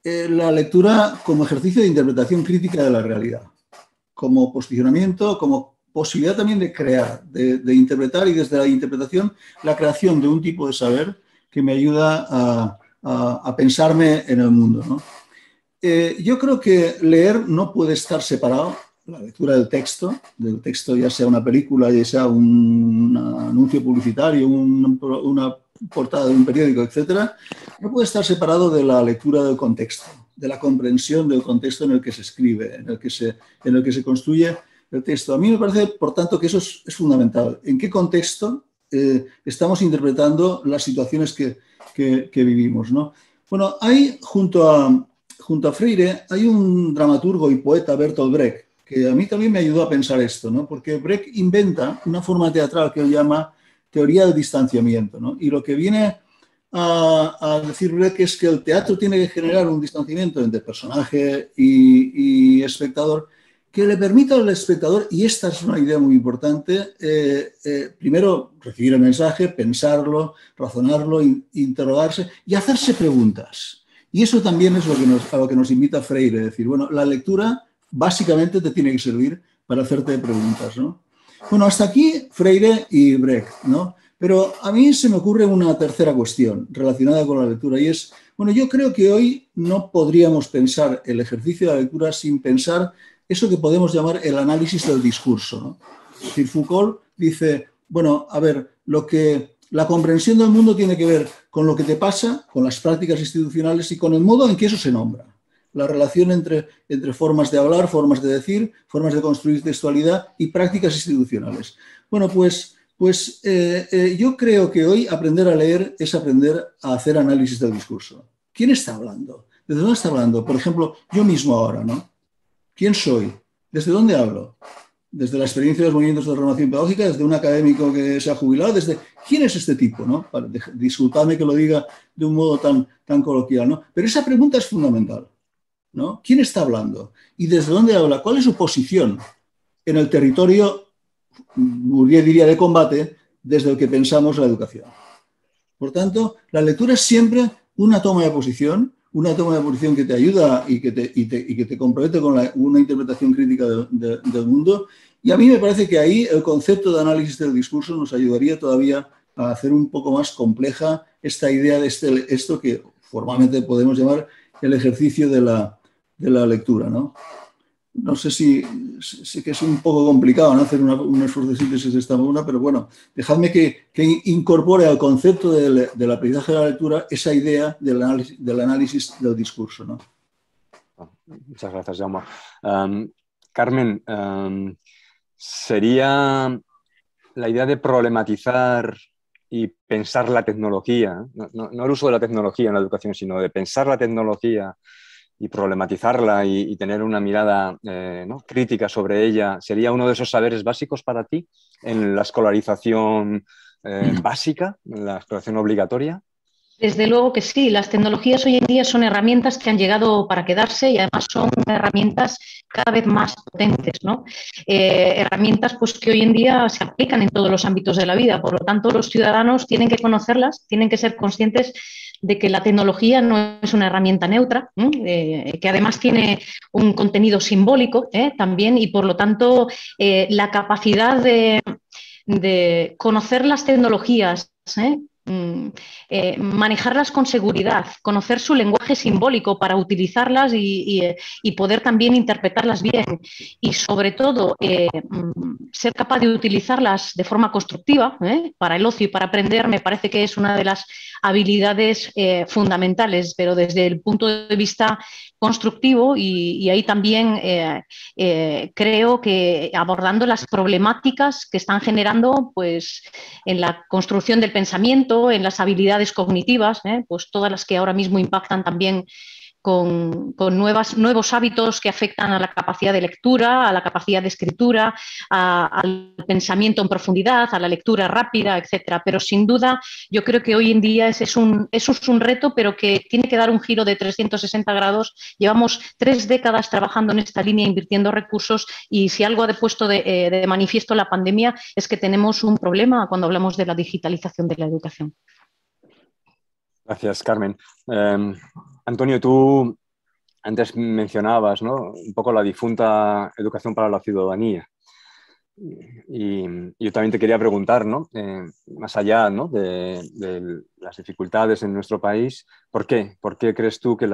S4: La lectura como ejercicio de interpretación crítica de la realidad, como posicionamiento, como posibilidad también de crear, de interpretar, y desde la interpretación la creación de un tipo de saber que me ayuda a pensarme en el mundo, ¿no? Yo creo que leer no puede estar separado, la lectura del texto, ya sea una película, ya sea un anuncio publicitario, una portada de un periódico, etcétera, no puede estar separado de la lectura del contexto, de la comprensión del contexto en el que se escribe, en el que se construye el texto. A mí me parece, por tanto, que eso es fundamental. ¿En qué contexto estamos interpretando las situaciones que vivimos, ¿no? Bueno, hay, junto a Freire, hay un dramaturgo y poeta, Bertolt Brecht, que a mí también me ayudó a pensar esto, ¿no? Porque Brecht inventa una forma teatral que él llama teoría del distanciamiento, ¿no? Y lo que viene a decir Brecht es que el teatro tiene que generar un distanciamiento entre personaje y espectador, que le permita al espectador, y esta es una idea muy importante, primero recibir el mensaje, pensarlo, razonarlo, interrogarse y hacerse preguntas. Y eso también es a lo que nos invita Freire, decir, bueno, la lectura básicamente te tiene que servir para hacerte preguntas, ¿no? Bueno, hasta aquí Freire y Brecht, ¿no? Pero a mí se me ocurre una tercera cuestión relacionada con la lectura, y es, bueno, yo creo que hoy no podríamos pensar el ejercicio de la lectura sin pensar eso que podemos llamar el análisis del discurso, ¿no? Es decir, Foucault dice, bueno, a ver, la comprensión del mundo tiene que ver con lo que te pasa, con las prácticas institucionales y con el modo en que eso se nombra. La relación entre formas de hablar, formas de decir, formas de construir textualidad y prácticas institucionales. Bueno, pues yo creo que hoy aprender a leer es aprender a hacer análisis del discurso. ¿Quién está hablando? ¿Desde dónde está hablando? Por ejemplo, yo mismo ahora, ¿no? ¿Quién soy? ¿Desde dónde hablo? Desde la experiencia de los movimientos de renovación pedagógica, desde un académico que se ha jubilado, desde ¿quién es este tipo? ¿No? Disculpadme que lo diga de un modo tan coloquial, ¿no? Pero esa pregunta es fundamental, ¿no? ¿Quién está hablando? ¿Y desde dónde habla? ¿Cuál es su posición en el territorio, Bourdieu diría, de combate, desde el que pensamos la educación? Por tanto, la lectura es siempre una toma de posición que te ayuda y que te compromete con una interpretación crítica del mundo. Y a mí me parece que ahí el concepto de análisis del discurso nos ayudaría todavía a hacer un poco más compleja esta idea de esto que formalmente podemos llamar el ejercicio de la lectura, ¿no? No sé si que es un poco complicado, ¿no?, hacer un esfuerzo de síntesis de esta manera, pero bueno, dejadme que incorpore al concepto del aprendizaje de la lectura esa idea del análisis del discurso, ¿no?
S2: Muchas gracias, Jaume. Carmen, ¿sería la idea de problematizar y pensar la tecnología, no el uso de la tecnología en la educación, sino de pensar la tecnología y problematizarla y tener una mirada ¿no?, crítica sobre ella, sería uno de esos saberes básicos para ti en la escolarización básica, en la escolarización obligatoria?
S3: Desde luego que sí, las tecnologías hoy en día son herramientas que han llegado para quedarse y además son herramientas cada vez más potentes, ¿no? Herramientas pues, que hoy en día se aplican en todos los ámbitos de la vida, por lo tanto los ciudadanos tienen que conocerlas, tienen que ser conscientes de que la tecnología no es una herramienta neutra, que además tiene un contenido simbólico también y por lo tanto la capacidad de conocer las tecnologías, manejarlas con seguridad, conocer su lenguaje simbólico para utilizarlas y poder también interpretarlas bien y sobre todo ser capaz de utilizarlas de forma constructiva para el ocio y para aprender, me parece que es una de las habilidades fundamentales, pero desde el punto de vista constructivo y ahí también creo que abordando las problemáticas que están generando pues, en la construcción del pensamiento, en las habilidades cognitivas, pues todas las que ahora mismo impactan también con nuevos hábitos que afectan a la capacidad de lectura, a la capacidad de escritura, al pensamiento en profundidad, a la lectura rápida, etcétera. Pero sin duda yo creo que hoy en día eso es un reto, pero que tiene que dar un giro de 360 grados. Llevamos 3 décadas trabajando en esta línea, invirtiendo recursos y si algo ha puesto de manifiesto la pandemia es que tenemos un problema cuando hablamos de la digitalización de la educación.
S2: Gracias, Carmen. Antonio, tú antes mencionabas, ¿no?, un poco la difunta educación para la ciudadanía. Y yo también te quería preguntar, ¿no?, más allá, ¿no?, de las dificultades en nuestro país, ¿por qué? ¿Por qué crees tú que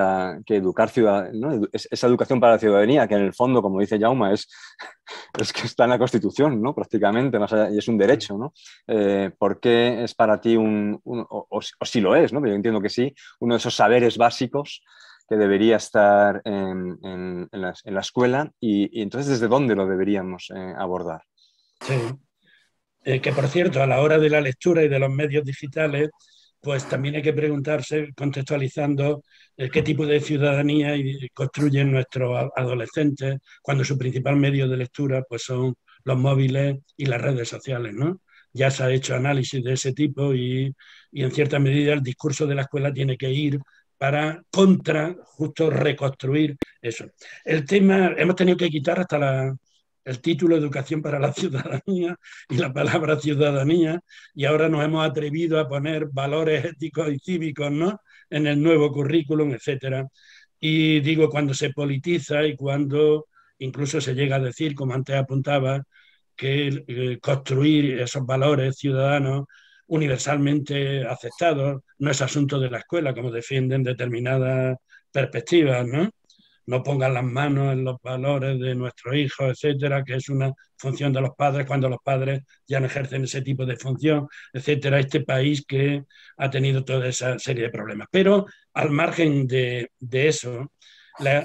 S2: educar ¿no?, esa educación para la ciudadanía, que en el fondo, como dice Jaume, es que está en la Constitución, ¿no?, prácticamente, más allá, y es un derecho, ¿no? ¿Por qué es para ti o si lo es, ¿no?, pero yo entiendo que sí, uno de esos saberes básicos que debería estar en la escuela y entonces ¿desde dónde lo deberíamos abordar?
S5: Sí. Que por cierto, a la hora de la lectura y de los medios digitales, pues también hay que preguntarse, contextualizando, qué tipo de ciudadanía construyen nuestros adolescentes cuando su principal medio de lectura pues son los móviles y las redes sociales, ¿no? Ya se ha hecho análisis de ese tipo y en cierta medida el discurso de la escuela tiene que ir para justo reconstruir eso. El tema, hemos tenido que quitar hasta el título Educación para la Ciudadanía y la palabra ciudadanía, y ahora nos hemos atrevido a poner valores éticos y cívicos, ¿no?, en el nuevo currículum, etcétera. Y digo, cuando se politiza y cuando incluso se llega a decir, como antes apuntaba, que construir esos valores ciudadanos universalmente aceptados no es asunto de la escuela, como defienden determinadas perspectivas, ¿no? No pongan las manos en los valores de nuestros hijos, etcétera, que es una función de los padres cuando los padres ya no ejercen ese tipo de función, etcétera. Este país que ha tenido toda esa serie de problemas. Pero al margen de eso,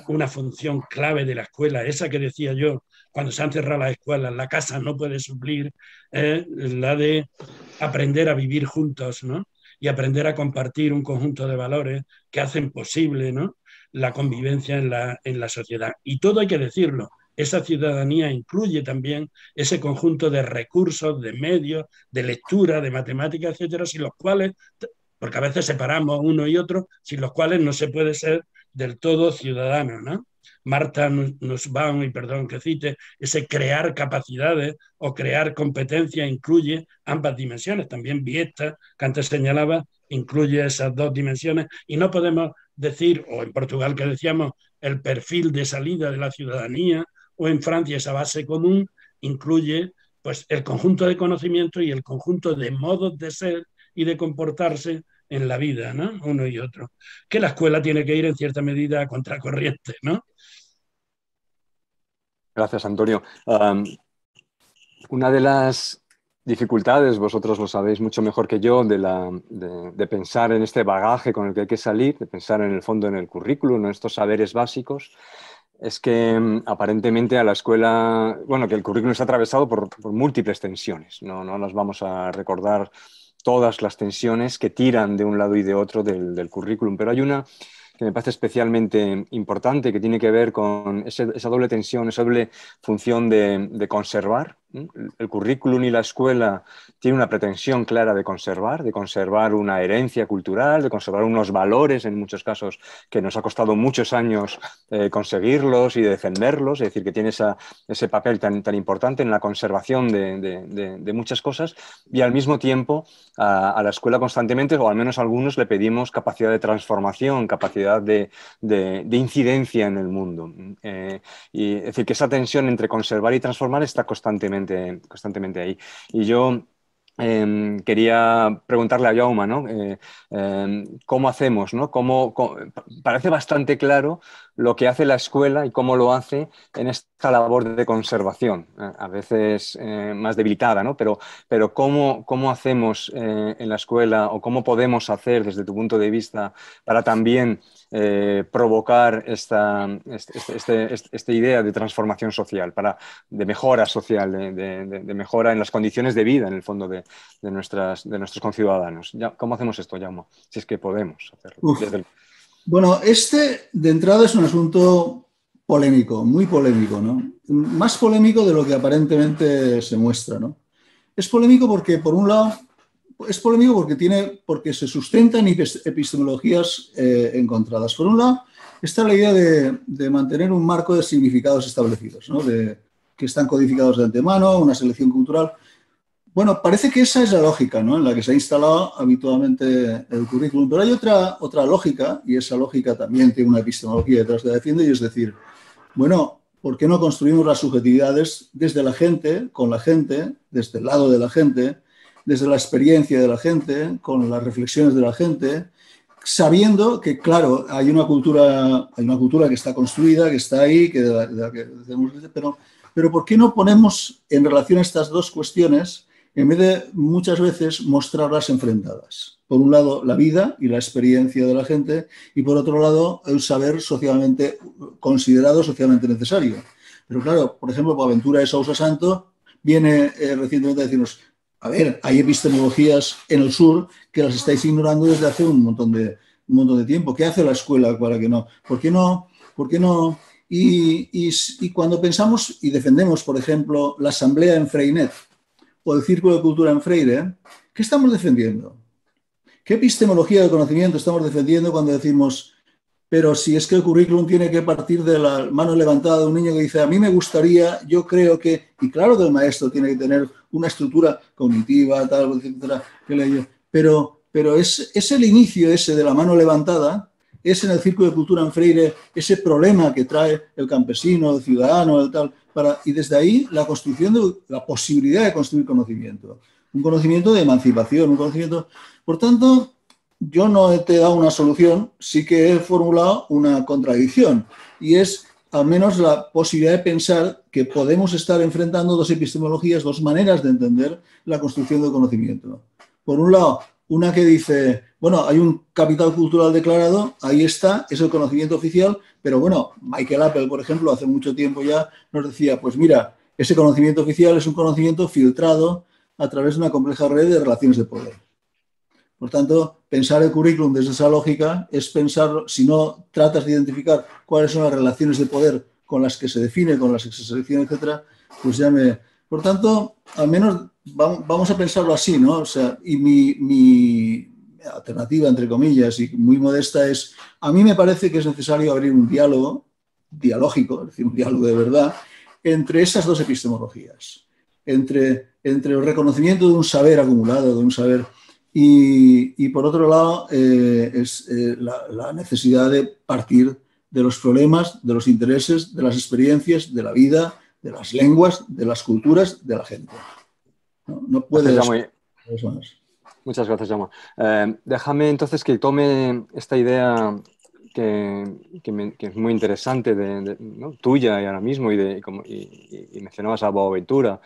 S5: una función clave de la escuela, esa que decía yo, cuando se han cerrado las escuelas, la casa no puede suplir, la de aprender a vivir juntos, ¿no?, y aprender a compartir un conjunto de valores que hacen posible, ¿no?, la convivencia en la sociedad. Y todo hay que decirlo, esa ciudadanía incluye también ese conjunto de recursos, de medios, de lectura, de matemáticas, etcétera, sin los cuales, porque a veces separamos uno y otro, sin los cuales no se puede ser del todo ciudadano, ¿no? Marta Nussbaum, y perdón que cite, ese crear capacidades o crear competencias incluye ambas dimensiones. También Viesta, que antes señalaba, incluye esas dos dimensiones y no podemos decir, o en Portugal que decíamos, el perfil de salida de la ciudadanía, o en Francia esa base común incluye pues el conjunto de conocimientos y el conjunto de modos de ser y de comportarse en la vida, ¿no? Uno y otro. Que la escuela tiene que ir en cierta medida a contracorriente, ¿no?
S2: Gracias, Antonio. Una de las dificultades, vosotros lo sabéis mucho mejor que yo, de pensar en este bagaje con el que hay que salir, de pensar en el fondo en el currículum, en estos saberes básicos, es que aparentemente a la escuela, bueno, que el currículum está atravesado por múltiples tensiones. No nos vamos a recordar todas las tensiones que tiran de un lado y de otro del currículum, pero hay una que me parece especialmente importante, que tiene que ver con esa doble tensión, esa doble función de conservar. El currículum y la escuela tienen una pretensión clara de conservar una herencia cultural, de conservar unos valores, en muchos casos, que nos ha costado muchos años conseguirlos y defenderlos, es decir, que tiene ese papel tan importante en la conservación de muchas cosas, y al mismo tiempo a la escuela constantemente, o al menos a algunos, le pedimos capacidad de transformación, capacidad de incidencia en el mundo. Y es decir, que esa tensión entre conservar y transformar está constantemente ahí. Y yo quería preguntarle a Jaume, ¿no? ¿Cómo hacemos, ¿no? Parece bastante claro lo que hace la escuela y cómo lo hace en esta labor de conservación, a veces más debilitada, ¿no? Pero ¿cómo hacemos en la escuela, o cómo podemos hacer desde tu punto de vista para también provocar esta idea de transformación social, de mejora social, de mejora en las condiciones de vida, en el fondo, de nuestros conciudadanos? ¿Cómo hacemos esto, Jaume? Si es que podemos hacerlo.
S4: Bueno, de entrada es un asunto polémico, muy polémico, ¿no? Más polémico de lo que aparentemente se muestra, ¿no? Es polémico porque, por un lado, porque se sustentan epistemologías encontradas. Por un lado, está la idea de mantener un marco de significados establecidos, ¿no? Que están codificados de antemano, una selección cultural. Bueno, parece que esa es la lógica, ¿no?, en la que se ha instalado habitualmente el currículum, pero hay otra lógica, y esa lógica también tiene una epistemología detrás que la defiende, y es decir, bueno, ¿por qué no construimos las subjetividades desde la gente, con la gente, desde el lado de la gente, desde la experiencia de la gente, con las reflexiones de la gente, sabiendo que, claro, hay una cultura que está construida, que está ahí, pero ¿por qué no ponemos en relación estas dos cuestiones, en vez de muchas veces mostrarlas enfrentadas? Por un lado, la vida y la experiencia de la gente, y por otro lado, el saber socialmente considerado, socialmente necesario. Pero claro, por ejemplo, Boaventura de Sousa Santo viene recientemente a decirnos: a ver, hay epistemologías en el sur que las estáis ignorando desde hace un montón de tiempo. ¿Qué hace la escuela para que no? ¿Por qué no? Y cuando pensamos y defendemos, por ejemplo, la asamblea en Freinet o el Círculo de Cultura en Freire, ¿qué estamos defendiendo? ¿Qué epistemología del conocimiento estamos defendiendo cuando decimos: pero si es que el currículum tiene que partir de la mano levantada de un niño que dice, a mí me gustaría, yo creo que, y claro que el maestro tiene que tener una estructura cognitiva, tal, etcétera, pero es el inicio ese de la mano levantada, es en el Círculo de Cultura en Freire ese problema que trae el campesino, el ciudadano, el tal, y desde ahí la construcción la posibilidad de construir conocimiento, un conocimiento de emancipación, un conocimiento. Por tanto, yo no te he dado una solución, sí que he formulado una contradicción, y es al menos la posibilidad de pensar que podemos estar enfrentando dos epistemologías, dos maneras de entender la construcción del conocimiento. Por un lado, una que dice, bueno, hay un capital cultural declarado, ahí está, es el conocimiento oficial, pero bueno, Michael Appel, por ejemplo, hace mucho tiempo ya nos decía, pues mira, ese conocimiento oficial es un conocimiento filtrado a través de una compleja red de relaciones de poder. Por tanto, pensar el currículum desde esa lógica es pensar, si no tratas de identificar cuáles son las relaciones de poder con las que se define, con las que se selecciona, etcétera, pues ya me... Por tanto, al menos vamos a pensarlo así, ¿no? O sea, y mi alternativa, entre comillas, y muy modesta es, a mí me parece que es necesario abrir un diálogo dialógico, es decir, un diálogo de verdad, entre esas dos epistemologías, entre el reconocimiento de un saber acumulado, de un saber... Y por otro lado, es la necesidad de partir de los problemas, de los intereses, de las experiencias, de la vida, de las lenguas, de las culturas, de la gente. No puedes...
S2: Muchas gracias, Jaume. Déjame entonces que tome esta idea que es muy interesante, ¿no? tuya y ahora mismo, y mencionabas a Boaventura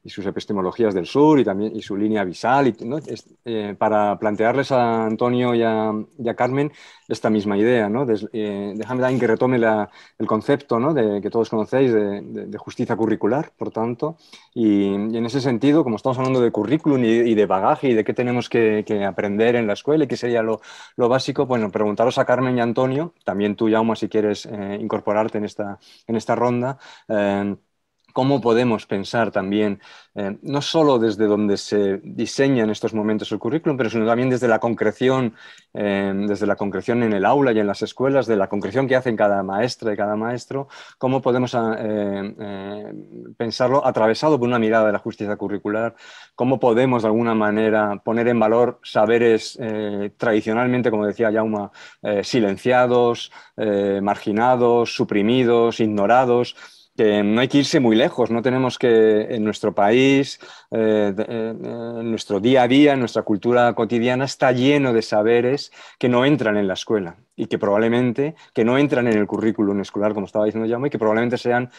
S2: y sus epistemologías del sur y también y su línea visal, ¿no? Para plantearles a Antonio y a Carmen esta misma idea, ¿no? Déjame también que retome el concepto, ¿no? que todos conocéis de justicia curricular, por tanto, y en ese sentido, como estamos hablando de currículum y de bagaje y de qué tenemos que aprender en la escuela y qué sería lo básico, bueno, preguntaros a Carmen y a Antonio, también tú, Jaume, si quieres incorporarte en esta ronda, cómo podemos pensar también, no solo desde donde se diseña en estos momentos el currículum, pero sino también desde la concreción en el aula y en las escuelas, de la concreción que hacen cada maestra y cada maestro, cómo podemos pensarlo atravesado por una mirada de la justicia curricular, cómo podemos de alguna manera poner en valor saberes tradicionalmente, como decía Jaume, silenciados, marginados, suprimidos, ignorados, que no hay que irse muy lejos, no tenemos que en nuestro país, en nuestro día a día, en nuestra cultura cotidiana, está lleno de saberes que no entran en la escuela y que probablemente que no entran en el currículum escolar, como estaba diciendo Jaume, y que probablemente sean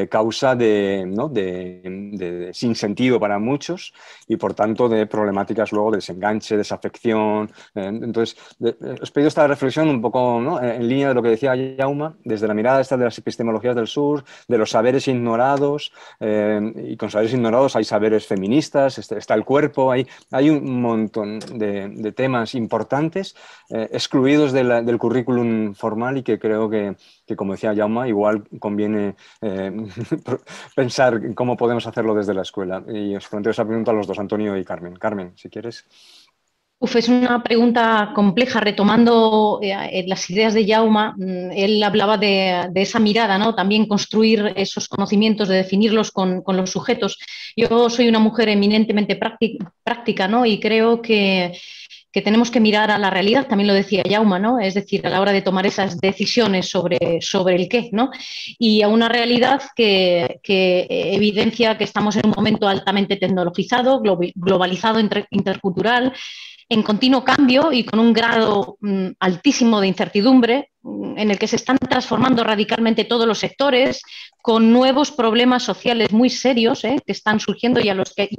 S2: causa de sinsentido para muchos y por tanto de problemáticas luego de desenganche, desafección. Entonces, os he pedido esta reflexión un poco, ¿no? En línea de lo que decía Jaume, desde la mirada esta de las epistemologías del sur, de los saberes ignorados, y con saberes ignorados hay saberes feministas, está el cuerpo, hay un montón de temas importantes excluidos del currículum formal y que creo que, como decía Jaume, igual conviene pensar cómo podemos hacerlo desde la escuela. Y os planteo esa pregunta a los dos, Antonio y Carmen. Carmen, si quieres.
S3: Es una pregunta compleja, retomando las ideas de Jaume. Él hablaba de esa mirada, ¿no? También construir esos conocimientos, de definirlos con los sujetos. Yo soy una mujer eminentemente práctica, ¿no? Y creo que tenemos que mirar a la realidad, también lo decía Jaume, ¿no? Es decir, a la hora de tomar esas decisiones sobre el qué, ¿no? Y a una realidad que evidencia que estamos en un momento altamente tecnologizado, globalizado, intercultural, en continuo cambio y con un grado altísimo de incertidumbre, en el que se están transformando radicalmente todos los sectores, con nuevos problemas sociales muy serios que están surgiendo y en los que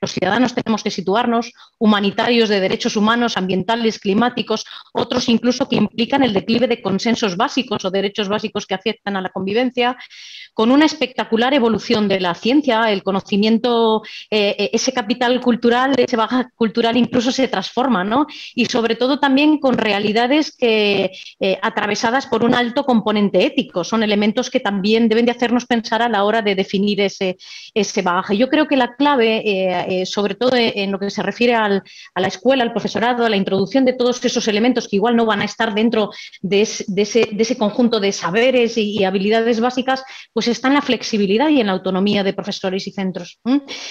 S3: los ciudadanos tenemos que situarnos, humanitarios, de derechos humanos, ambientales, climáticos, otros incluso que implican el declive de consensos básicos o derechos básicos que afectan a la convivencia, con una espectacular evolución de la ciencia, el conocimiento, ese capital cultural, ese bagaje cultural incluso se transforma, ¿no? Y sobre todo también con realidades que atravesadas por un alto componente ético. Son elementos que también deben de hacernos pensar a la hora de definir ese bagaje. Yo creo que la clave, sobre todo en lo que se refiere a la escuela, al profesorado, a la introducción de todos esos elementos que igual no van a estar dentro de ese conjunto de saberes y habilidades básicas, pues está en la flexibilidad y en la autonomía de profesores y centros.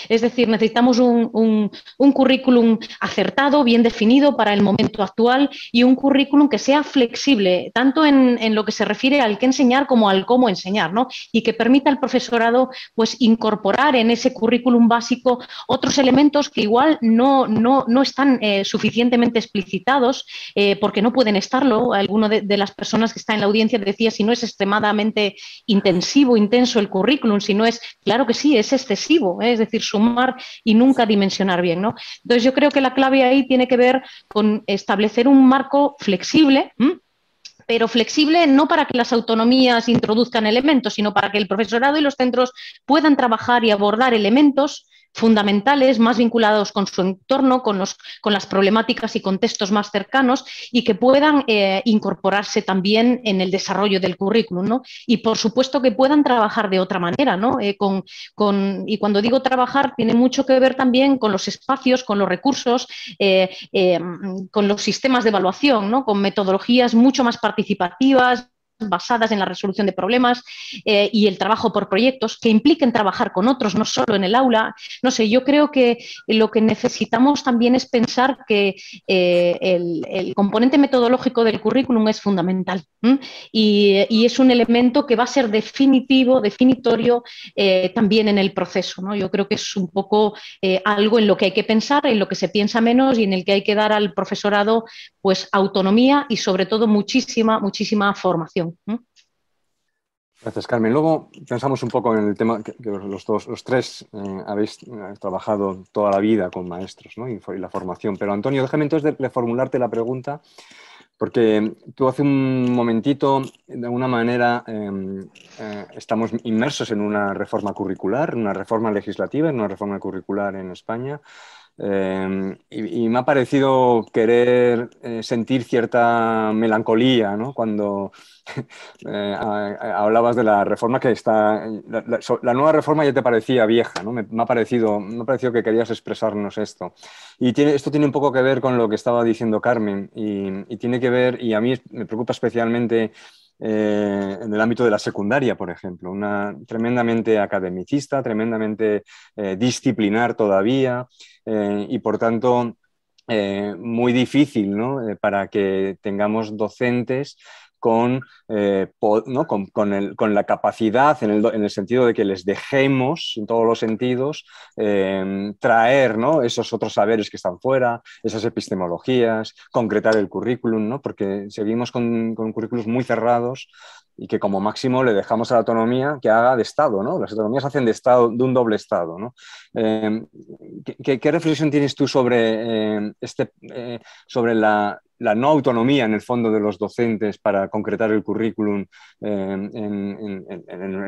S3: Es decir, necesitamos un currículum acertado, bien definido para el momento actual y un currículum que sea flexible, tanto en lo que se refiere al qué enseñar como al cómo enseñar, ¿no? Y que permita al profesorado pues, incorporar en ese currículum básico otros elementos que igual no están suficientemente explicitados porque no pueden estarlo. Alguno de las personas que está en la audiencia decía si no es extremadamente intenso el currículum, si no es, claro que sí, es excesivo, es decir, sumar y nunca dimensionar bien, ¿no? Entonces yo creo que la clave ahí tiene que ver con establecer un marco flexible, pero flexible no para que las autonomías introduzcan elementos, sino para que el profesorado y los centros puedan trabajar y abordar elementos fundamentales, más vinculados con su entorno, con las problemáticas y contextos más cercanos y que puedan incorporarse también en el desarrollo del currículum, ¿no? Y por supuesto que puedan trabajar de otra manera, ¿no? Y cuando digo trabajar tiene mucho que ver también con los espacios, con los recursos, con los sistemas de evaluación, ¿no? Con metodologías mucho más participativas, basadas en la resolución de problemas y el trabajo por proyectos que impliquen trabajar con otros, no solo en el aula. No sé, yo creo que lo que necesitamos también es pensar que el componente metodológico del currículum es fundamental y es un elemento que va a ser definitorio también en el proceso, ¿no? Yo creo que es un poco algo en lo que hay que pensar, en lo que se piensa menos y en el que hay que dar al profesorado pues autonomía y sobre todo muchísima formación.
S2: Gracias, Carmen. Luego pensamos un poco en el tema que los tres habéis trabajado toda la vida con maestros, ¿no? y la formación. Pero Antonio, déjame entonces de formularte la pregunta, porque tú hace un momentito, de alguna manera, estamos inmersos en una reforma curricular, en una reforma legislativa, en una reforma curricular en España. Y me ha parecido querer sentir cierta melancolía, ¿no? Cuando hablabas de la reforma que está... La nueva reforma ya te parecía vieja, ¿no? Me ha parecido que querías expresarnos esto. Y esto tiene un poco que ver con lo que estaba diciendo Carmen y tiene que ver, y a mí me preocupa especialmente en el ámbito de la secundaria, por ejemplo, una tremendamente academicista, tremendamente disciplinar todavía y por tanto muy difícil, ¿no? Para que tengamos docentes con la capacidad, en el sentido de que les dejemos, en todos los sentidos, traer, ¿no? esos otros saberes que están fuera, esas epistemologías, concretar el currículum, ¿no? Porque seguimos con currículos muy cerrados y que como máximo le dejamos a la autonomía que haga de Estado, ¿no? Las autonomías hacen de Estado, de un doble Estado, ¿no? ¿Qué reflexión tienes tú sobre, sobre la no autonomía en el fondo de los docentes para concretar el currículum en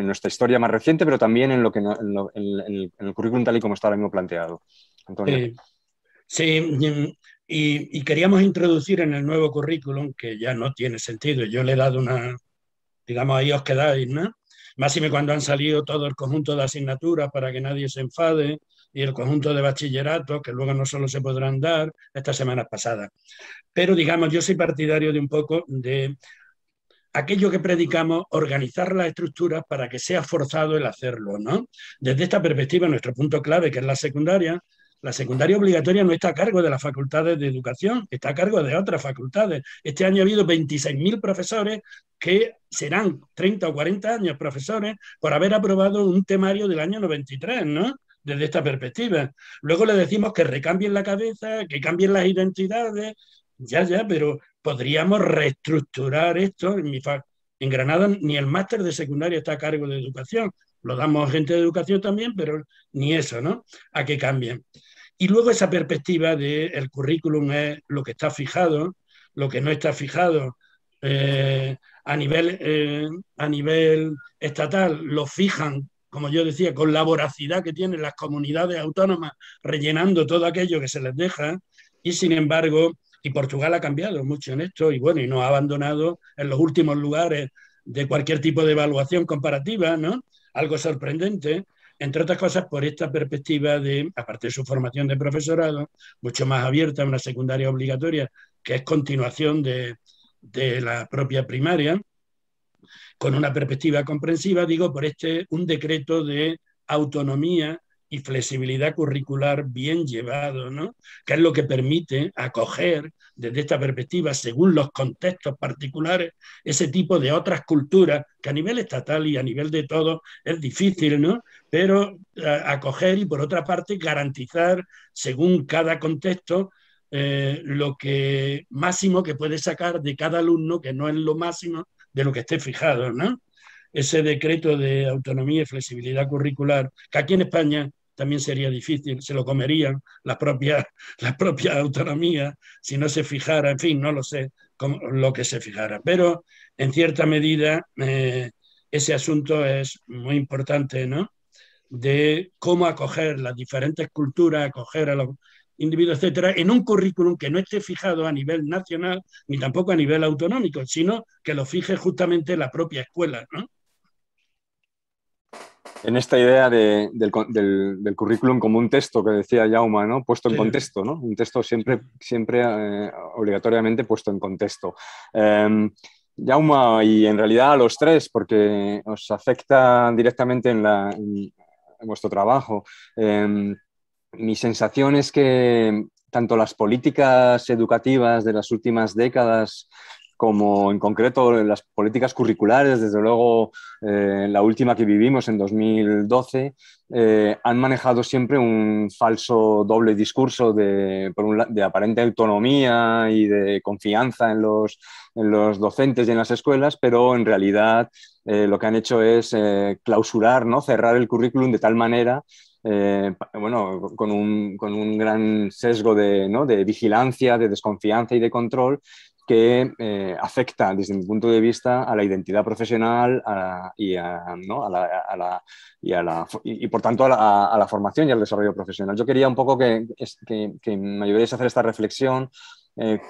S2: nuestra historia más reciente, pero también en el currículum tal y como está ahora mismo planteado? Antonio.
S5: Sí, y queríamos introducir en el nuevo currículum, que ya no tiene sentido, yo le he dado una, digamos, ahí os quedáis, ¿no? Máxime cuando han salido todo el conjunto de asignaturas para que nadie se enfade y el conjunto de bachillerato, que luego no solo se podrán dar estas semanas pasadas. Pero, digamos, yo soy partidario de un poco de aquello que predicamos, organizar las estructuras para que sea forzado el hacerlo, ¿no? Desde esta perspectiva, nuestro punto clave, que es la secundaria obligatoria no está a cargo de las facultades de educación, está a cargo de otras facultades. Este año ha habido 26.000 profesores que serán 30 o 40 años profesores por haber aprobado un temario del año 93, ¿no? Desde esta perspectiva. Luego le decimos que recambien la cabeza, que cambien las identidades, pero podríamos reestructurar esto. En Granada ni el máster de secundaria está a cargo de educación, lo damos a gente de educación también, pero ni eso, ¿no? A que cambien. Y luego esa perspectiva del currículum es lo que está fijado, lo que no está fijado a nivel estatal, lo fijan, como yo decía, con la voracidad que tienen las comunidades autónomas rellenando todo aquello que se les deja, y sin embargo, y Portugal ha cambiado mucho en esto, y bueno, y nos ha abandonado en los últimos lugares de cualquier tipo de evaluación comparativa, ¿no? Algo sorprendente, entre otras cosas por esta perspectiva de, aparte de su formación de profesorado, mucho más abierta, una secundaria obligatoria, que es continuación de la propia primaria, con una perspectiva comprensiva, digo, por un decreto de autonomía y flexibilidad curricular bien llevado, ¿no? Que es lo que permite acoger desde esta perspectiva, según los contextos particulares, ese tipo de otras culturas que a nivel estatal y a nivel de todo es difícil, ¿no? Pero acoger y por otra parte garantizar, según cada contexto, lo que máximo que puede sacar de cada alumno, que no es lo máximo de lo que esté fijado, ¿no? Ese decreto de autonomía y flexibilidad curricular, que aquí en España también sería difícil, se lo comerían las propias autonomías si no se fijara, en fin, no lo sé, lo que se fijara. Pero en cierta medida ese asunto es muy importante, ¿no? De cómo acoger las diferentes culturas, acoger a los individuos, etcétera, en un currículum que no esté fijado a nivel nacional ni tampoco a nivel autonómico, sino que lo fije justamente la propia escuela, ¿no?
S2: En esta idea del currículum como un texto que decía Jaume, ¿no? Puesto en contexto, ¿no? Un texto siempre obligatoriamente puesto en contexto. Jaume, y en realidad a los tres, porque os afecta directamente en vuestro trabajo. Mi sensación es que tanto las políticas educativas de las últimas décadas como en concreto las políticas curriculares, desde luego la última que vivimos en 2012, han manejado siempre un falso doble discurso de aparente autonomía y de confianza en los docentes y en las escuelas, pero en realidad lo que han hecho es clausurar, ¿no? Cerrar el currículum de tal manera bueno, con un gran sesgo de vigilancia, de desconfianza y de control que afecta desde mi punto de vista a la identidad profesional y por tanto a la formación y al desarrollo profesional. Yo quería un poco que me ayudéis a hacer esta reflexión,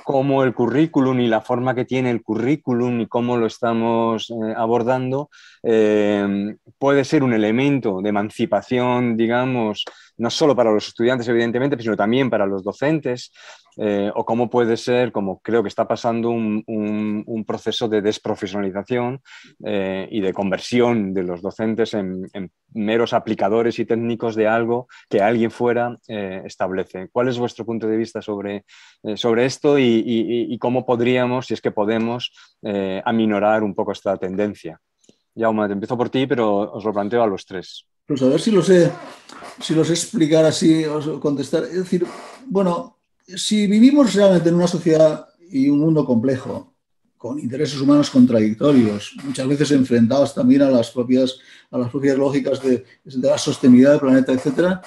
S2: cómo el currículum y la forma que tiene el currículum y cómo lo estamos abordando puede ser un elemento de emancipación, digamos, no solo para los estudiantes, evidentemente, sino también para los docentes, o cómo puede ser, como creo que está pasando, un proceso de desprofesionalización y de conversión de los docentes en meros aplicadores y técnicos de algo que alguien fuera establece. ¿Cuál es vuestro punto de vista sobre esto y cómo podríamos, si es que podemos, aminorar un poco esta tendencia? Jaume, te empiezo por ti, pero os lo planteo a los tres.
S4: Pues a ver si lo sé explicar así o contestar. Es decir, bueno, si vivimos realmente en una sociedad y un mundo complejo, con intereses humanos contradictorios, muchas veces enfrentados también a las propias lógicas de la sostenibilidad del planeta, etc.,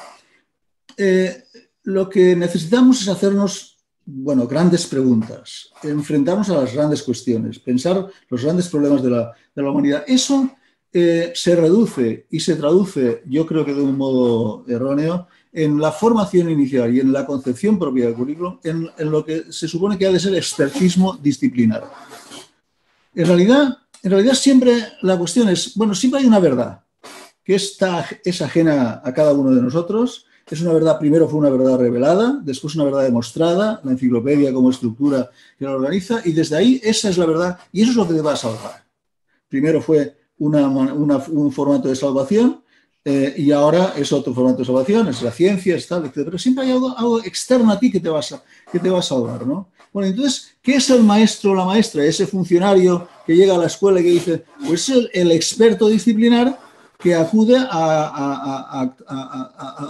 S4: lo que necesitamos es hacernos, bueno, grandes preguntas, enfrentarnos a las grandes cuestiones, pensar los grandes problemas de la humanidad. Eso se reduce y se traduce, yo creo que de un modo erróneo, en la formación inicial y en la concepción propia del currículum, en lo que se supone que ha de ser expertismo disciplinar. En realidad siempre la cuestión es, bueno, siempre hay una verdad que es ajena a cada uno de nosotros. Es una verdad, primero fue una verdad revelada, después una verdad demostrada, la enciclopedia como estructura que la organiza, y desde ahí esa es la verdad y eso es lo que te va a salvar. Primero fue un formato de salvación y ahora es otro formato de salvación, es la ciencia, es tal, etc. Pero siempre hay algo externo a ti que te va a salvar, ¿no? Bueno, entonces, ¿qué es el maestro o la maestra? Ese funcionario que llega a la escuela y que dice, pues el experto disciplinar que acude a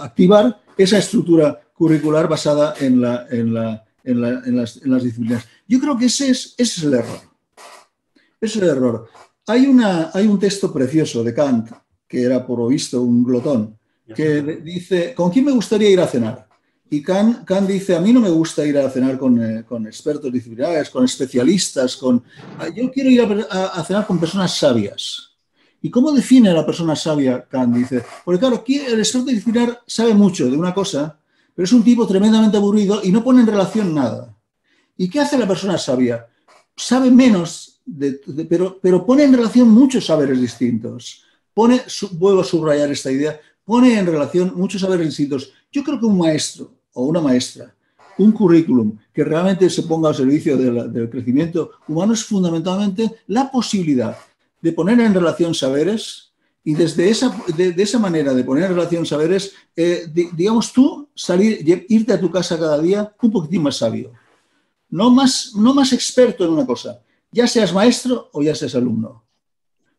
S4: activar esa estructura curricular basada en las disciplinas. Yo creo que ese es el error. Ese es el error. Hay un texto precioso de Kant, que era por lo visto un glotón, que dice, ¿con quién me gustaría ir a cenar? Y Kant dice, a mí no me gusta ir a cenar con expertos disciplinares, con especialistas, yo quiero ir a cenar con personas sabias. ¿Y cómo define a la persona sabia Kant? Dice, porque claro, aquí el experto disciplinar sabe mucho de una cosa, pero es un tipo tremendamente aburrido y no pone en relación nada. ¿Y qué hace la persona sabia? Sabe menos, pero pone en relación muchos saberes distintos. Vuelvo a subrayar esta idea, pone en relación muchos saberes distintos. Yo creo que un maestro o una maestra, un currículum que realmente se ponga al servicio del crecimiento humano es fundamentalmente la posibilidad de poner en relación saberes y desde esa manera de poner en relación saberes, digamos tú, irte a tu casa cada día un poquitín más sabio. No más experto en una cosa, ya seas maestro o ya seas alumno.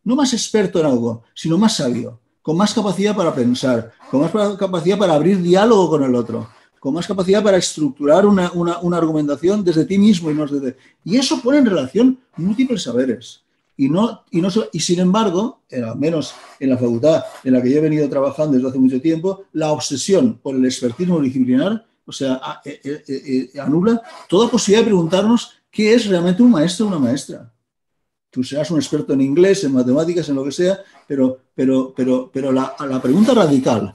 S4: No más experto en algo, sino más sabio, con más capacidad para pensar, con más capacidad para abrir diálogo con el otro, con más capacidad para estructurar una argumentación desde ti mismo y no desde... Y eso pone en relación múltiples saberes. Y sin embargo, al menos en la facultad en la que yo he venido trabajando desde hace mucho tiempo, la obsesión por el expertismo disciplinar, o sea, anula toda posibilidad de preguntarnos qué es realmente un maestro o una maestra. Tú serás un experto en inglés, en matemáticas, en lo que sea, pero la pregunta radical,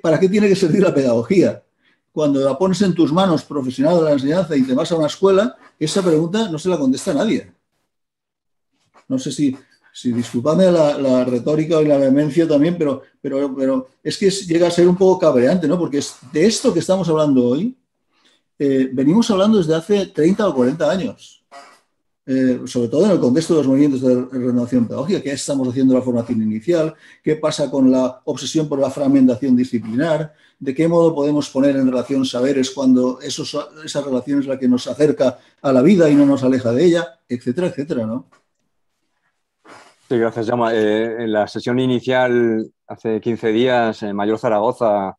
S4: ¿para qué tiene que servir la pedagogía? Cuando la pones en tus manos, profesional de la enseñanza, y te vas a una escuela, esa pregunta no se la contesta nadie. No sé si disculpadme la retórica y la vehemencia también, pero es que llega a ser un poco cabreante, ¿no? Porque de esto que estamos hablando hoy, venimos hablando desde hace 30 o 40 años. sobre todo en el contexto de los movimientos de renovación pedagógica, qué estamos haciendo en la formación inicial, qué pasa con la obsesión por la fragmentación disciplinar, de qué modo podemos poner en relación saberes cuando esa relación es la que nos acerca a la vida y no nos aleja de ella, etcétera, etcétera, ¿no?
S2: Sí, gracias, Jaume. En la sesión inicial, hace 15 días, Mayor Zaragoza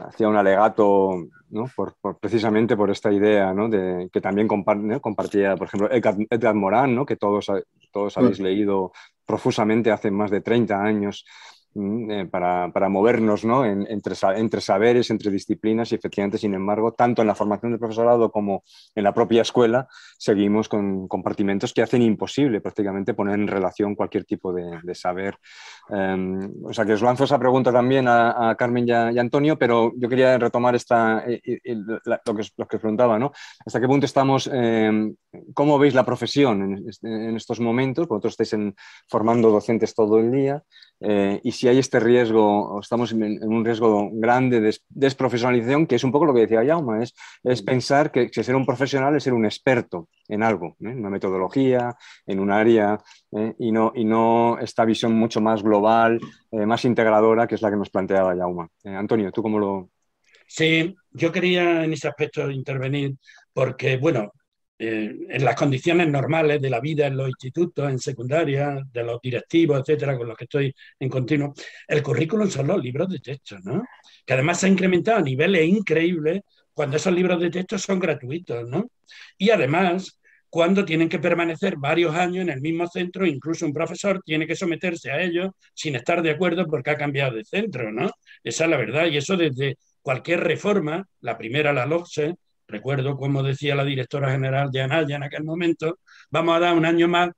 S2: hacía un alegato, ¿no? Precisamente por esta idea, ¿no? Que también compartía, por ejemplo, Edgar Morán, ¿no? Que todos habéis leído profusamente hace más de 30 años, para movernos, ¿no? entre saberes, entre disciplinas, y efectivamente, sin embargo, tanto en la formación del profesorado como en la propia escuela, seguimos con compartimentos que hacen imposible prácticamente poner en relación cualquier tipo de saber. O sea, que os lanzo esa pregunta también a Carmen y a Antonio, pero yo quería retomar lo que os preguntaba, ¿no? ¿Hasta qué punto estamos, cómo veis la profesión en estos momentos? Vosotros estáis formando docentes todo el día, y si hay este riesgo, o estamos en un riesgo grande de desprofesionalización, que es un poco lo que decía Jaume, es pensar que ser un profesional es ser un experto en algo, en una metodología, en un área, y no esta visión mucho más global, más integradora, que es la que nos planteaba Jaume. Antonio, ¿tú cómo lo...?
S5: Sí, yo quería en ese aspecto intervenir porque, bueno, en las condiciones normales de la vida en los institutos, en secundaria, de los directivos, etcétera, con los que estoy en continuo, el currículum son los libros de texto, ¿no? Que además se ha incrementado a niveles increíbles cuando esos libros de texto son gratuitos, ¿no? Y además, cuando tienen que permanecer varios años en el mismo centro, incluso un profesor tiene que someterse a ellos sin estar de acuerdo porque ha cambiado de centro, ¿no? Esa es la verdad, y eso desde cualquier reforma, la primera, la LOCSE. Recuerdo como decía la directora general de Anaya en aquel momento, vamos a dar un año más,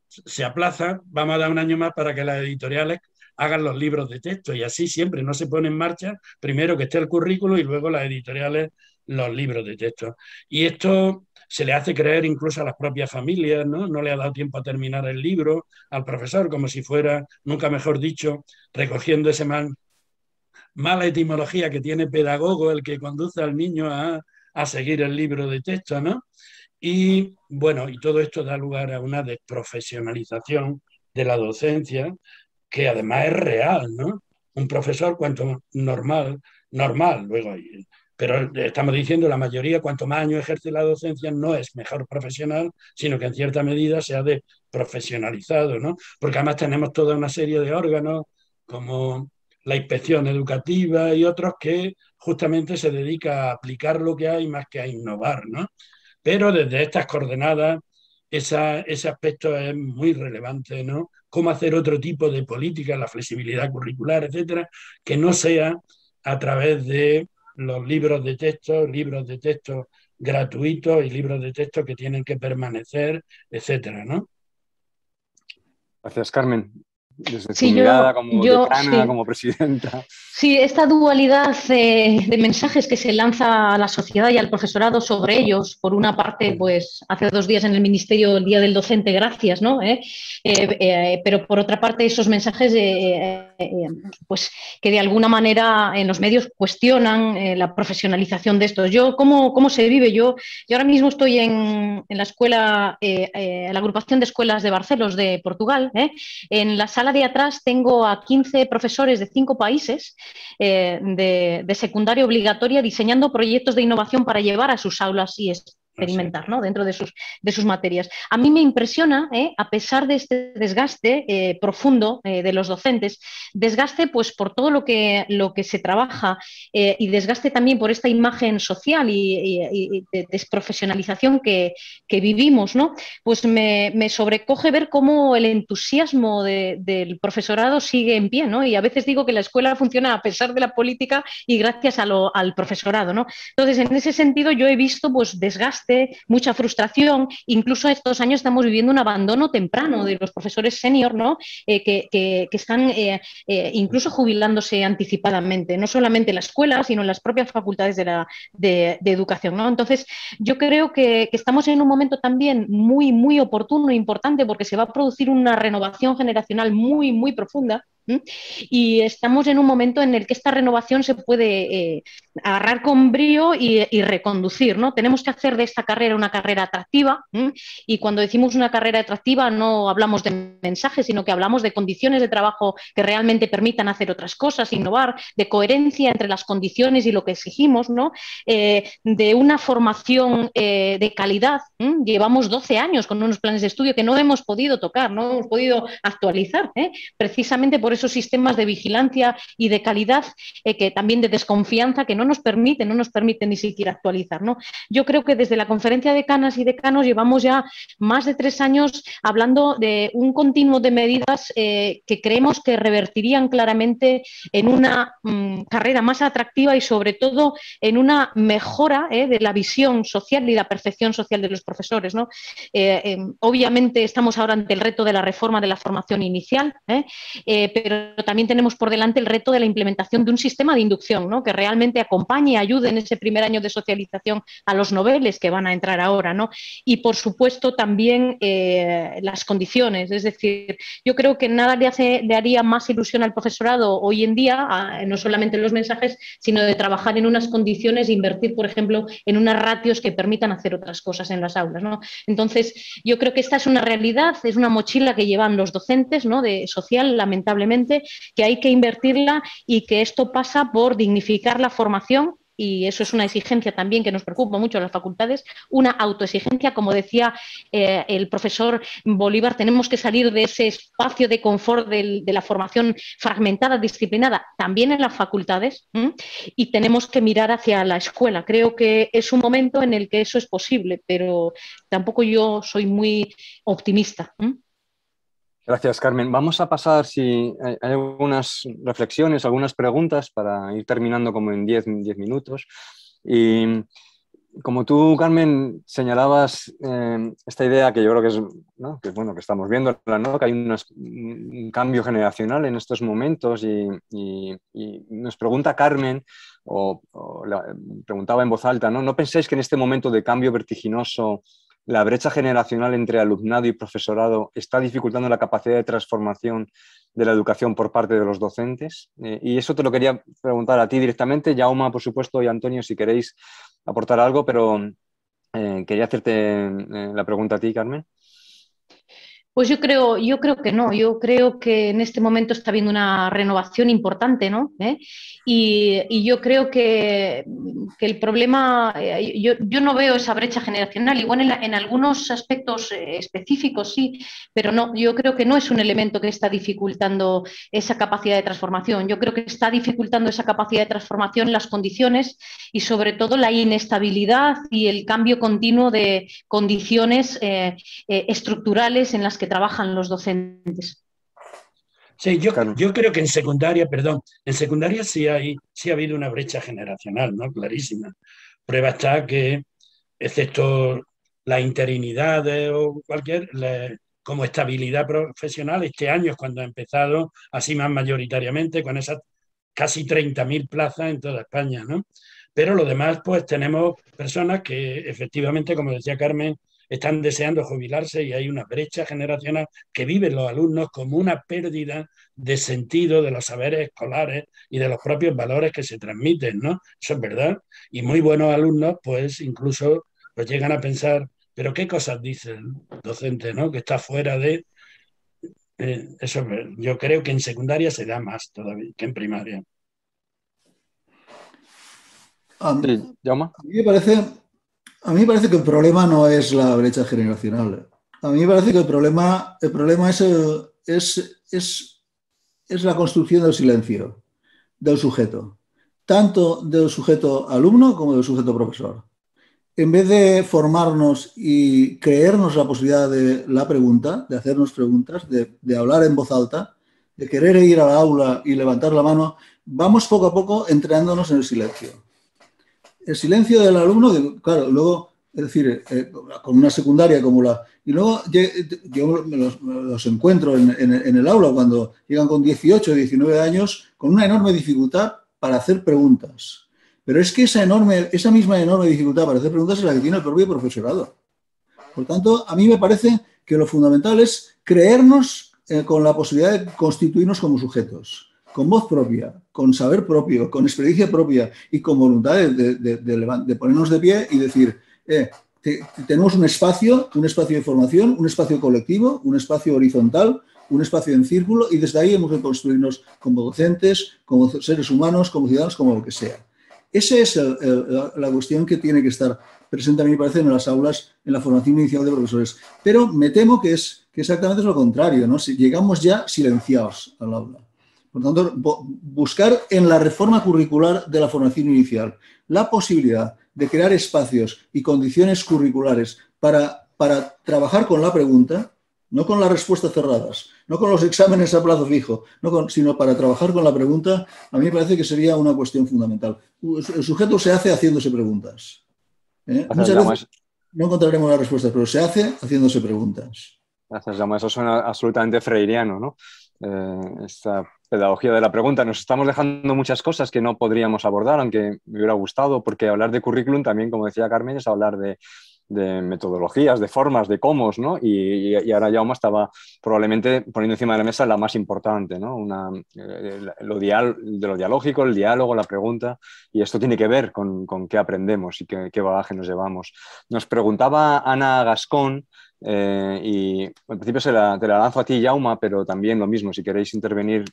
S5: se aplaza, vamos a dar un año más para que las editoriales hagan los libros de texto, y así siempre no se pone en marcha, primero que esté el currículo y luego las editoriales los libros de texto. Y esto se le hace creer incluso a las propias familias, ¿no? No le ha dado tiempo a terminar el libro al profesor, como si fuera, nunca mejor dicho, recogiendo ese mala etimología que tiene pedagogo, el que conduce al niño a seguir el libro de texto, ¿no? Y bueno, y todo esto da lugar a una desprofesionalización de la docencia, que además es real, ¿no? Un profesor, cuanto normal, luego, pero estamos diciendo la mayoría, cuanto más años ejerce la docencia, no es mejor profesional, sino que en cierta medida se ha desprofesionalizado, ¿no? Porque además tenemos toda una serie de órganos como la inspección educativa y otros que justamente se dedica a aplicar lo que hay más que a innovar, ¿no? Pero desde estas coordenadas, ese aspecto es muy relevante, ¿no? Cómo hacer otro tipo de política, la flexibilidad curricular, etcétera, que no sea a través de los libros de texto gratuitos y libros de texto que tienen que permanecer, etcétera, ¿no?
S2: Gracias, Carmen. Desde tu mirada como decana,
S3: sí.
S2: como presidenta.
S3: Sí, esta dualidad de mensajes que se lanza a la sociedad y al profesorado sobre ellos, por una parte, pues hace 2 días en el Ministerio, el Día del Docente, gracias, ¿no? Pero por otra parte, esos mensajes pues que de alguna manera en los medios cuestionan la profesionalización de esto. ¿Cómo se vive? Yo ahora mismo estoy en la escuela, la agrupación de escuelas de Barcelos, de Portugal. En la sala de atrás tengo a 15 profesores de 5 países de secundaria obligatoria diseñando proyectos de innovación para llevar a sus aulas y experimentar, ¿no? Dentro de sus materias. A mí me impresiona, a pesar de este desgaste profundo de los docentes, desgaste pues por todo lo que se trabaja y desgaste también por esta imagen social y de desprofesionalización que vivimos, ¿no? Pues me sobrecoge ver cómo el entusiasmo del profesorado sigue en pie, ¿no? Y a veces digo que la escuela funciona a pesar de la política y gracias al profesorado, ¿no? Entonces, en ese sentido, yo he visto pues desgaste, mucha frustración, incluso estos años estamos viviendo un abandono temprano de los profesores senior, ¿no? Que están incluso jubilándose anticipadamente, no solamente en la escuela, sino en las propias facultades de educación, ¿no? Entonces, yo creo que estamos en un momento también muy, muy oportuno e importante porque se va a producir una renovación generacional muy, muy profunda Y estamos en un momento en el que esta renovación se puede agarrar con brío y reconducir, ¿no? Tenemos que hacer de esta carrera una carrera atractiva, y cuando decimos una carrera atractiva no hablamos de mensajes, sino que hablamos de condiciones de trabajo que realmente permitan hacer otras cosas, innovar, de coherencia entre las condiciones y lo que exigimos, ¿no? De una formación de calidad. Llevamos 12 años con unos planes de estudio que no hemos podido tocar, no hemos podido actualizar, precisamente por esos sistemas de vigilancia y de calidad, que también de desconfianza, que no nos permiten ni siquiera actualizar, ¿no? Yo creo que desde la conferencia de decanas y decanos llevamos ya más de 3 años hablando de un continuo de medidas que creemos que revertirían claramente en una carrera más atractiva y sobre todo en una mejora de la visión social y la percepción social de los profesores, ¿no? Obviamente estamos ahora ante el reto de la reforma de la formación inicial, pero también tenemos por delante el reto de la implementación de un sistema de inducción, ¿no? Que realmente acompañe y ayude en ese primer año de socialización a los noveles que van a entrar ahora, ¿no? Y por supuesto también las condiciones, es decir, yo creo que nada le haría más ilusión al profesorado hoy en día, no solamente en los mensajes, sino de trabajar en unas condiciones e invertir, por ejemplo, en unas ratios que permitan hacer otras cosas en las aulas, ¿no? Entonces, yo creo que esta es una realidad, es una mochila que llevan los docentes, ¿no? De social, lamentablemente, que hay que invertirla y que esto pasa por dignificar la formación. Y eso es una exigencia también que nos preocupa mucho a las facultades, una autoexigencia, como decía el profesor Bolívar, tenemos que salir de ese espacio de confort de la formación fragmentada, disciplinada, también en las facultades, y tenemos que mirar hacia la escuela. Creo que es un momento en el que eso es posible, pero tampoco yo soy muy optimista.
S2: Gracias, Carmen. Vamos a pasar, si hay algunas reflexiones, algunas preguntas para ir terminando como en 10 minutos. Y como tú, Carmen, señalabas esta idea que yo creo que es, ¿no? Que, bueno, que estamos viendo, ¿no? Que hay un cambio generacional en estos momentos y nos pregunta Carmen, preguntaba en voz alta, ¿no? ¿No pensáis que en este momento de cambio vertiginoso la brecha generacional entre alumnado y profesorado está dificultando la capacidad de transformación de la educación por parte de los docentes? Y eso te lo quería preguntar a ti directamente, Jaume, por supuesto, y Antonio, si queréis aportar algo, pero quería hacerte la pregunta a ti, Carmen.
S3: Pues yo creo que no, yo creo que en este momento está habiendo una renovación importante, ¿no? Y yo creo que el problema, yo no veo esa brecha generacional, igual en algunos aspectos específicos sí, pero no, yo creo que no es un elemento que está dificultando esa capacidad de transformación, yo creo que está dificultando esa capacidad de transformación las condiciones y sobre todo la inestabilidad y el cambio continuo de condiciones estructurales en las que trabajan los docentes.
S5: Sí, yo creo que en secundaria sí ha habido una brecha generacional, ¿no? Clarísima. Prueba está que, excepto las interinidades o como estabilidad profesional, este año es cuando ha empezado, así más mayoritariamente, con esas casi 30.000 plazas en toda España, ¿no? Pero lo demás, pues tenemos personas que efectivamente, como decía Carmen, están deseando jubilarse y hay una brecha generacional que viven los alumnos como una pérdida de sentido de los saberes escolares y de los propios valores que se transmiten, ¿no? Eso es verdad. Y muy buenos alumnos, pues incluso pues llegan a pensar, pero ¿qué cosas dice el docente, ¿no? Que está fuera de... eso yo creo que en secundaria se da más todavía que en primaria.
S2: Sí, Jaume.
S4: A mí me parece que el problema no es la brecha generacional. A mí me parece que el problema es la construcción del silencio del sujeto, tanto del sujeto alumno como del sujeto profesor. En vez de formarnos y creernos la posibilidad de la pregunta, de hacernos preguntas, de hablar en voz alta, de querer ir a la aula y levantar la mano, vamos poco a poco entrenándonos en el silencio. El silencio del alumno, claro, luego, es decir, con una secundaria como la... Y luego yo los encuentro en el aula cuando llegan con 18, 19 años, con una enorme dificultad para hacer preguntas. Pero es que esa misma enorme dificultad para hacer preguntas es la que tiene el propio profesorado. Por tanto, a mí me parece que lo fundamental es creernos con la posibilidad de constituirnos como sujetos, con voz propia, con saber propio, con experiencia propia y con voluntad de ponernos de pie y decir, tenemos un espacio de formación, un espacio colectivo, un espacio horizontal, un espacio en círculo, y desde ahí hemos de construirnos como docentes, como seres humanos, como ciudadanos, como lo que sea. Esa es la cuestión que tiene que estar presente, a mí me parece, en las aulas, en la formación inicial de profesores. Pero me temo que exactamente es lo contrario, ¿no? Si llegamos ya silenciados al aula. Por tanto, buscar en la reforma curricular de la formación inicial la posibilidad de crear espacios y condiciones curriculares para trabajar con la pregunta, no con las respuestas cerradas, no con los exámenes a plazo fijo, sino para trabajar con la pregunta, a mí me parece que sería una cuestión fundamental. El sujeto se hace haciéndose preguntas. Muchas veces no encontraremos las respuestas, pero se hace haciéndose preguntas.
S2: Gracias, Jaume. Eso suena absolutamente freiriano, ¿no? Esta pedagogía de la pregunta. Nos estamos dejando muchas cosas que no podríamos abordar, aunque me hubiera gustado, porque hablar de currículum también, como decía Carmen, es hablar de metodologías, de formas, de cómo, ¿no? Y ahora Jaume estaba probablemente poniendo encima de la mesa la más importante, ¿no? De lo dialógico, el diálogo, la pregunta, y esto tiene que ver con qué aprendemos y qué bagaje nos llevamos. Nos preguntaba Ana Gascón, y en principio te la lanzo a ti, Jaume, pero también lo mismo, si queréis intervenir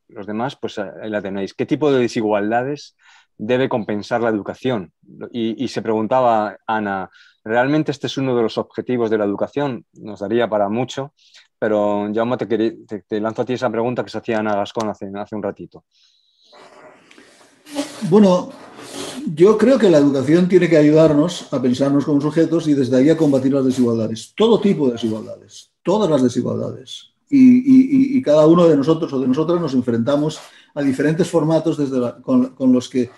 S2: los demás, pues ahí la tenéis. ¿Qué tipo de desigualdades debe compensar la educación? Y se preguntaba Ana, ¿realmente este es uno de los objetivos de la educación? Nos daría para mucho, pero Jaume, te lanzo a ti esa pregunta que se hacía Ana Gascón hace un ratito.
S4: Bueno, yo creo que la educación tiene que ayudarnos a pensarnos como sujetos y desde ahí a combatir las desigualdades, todo tipo de desigualdades, todas las desigualdades. Y cada uno de nosotros o de nosotras nos enfrentamos a diferentes formatos con los que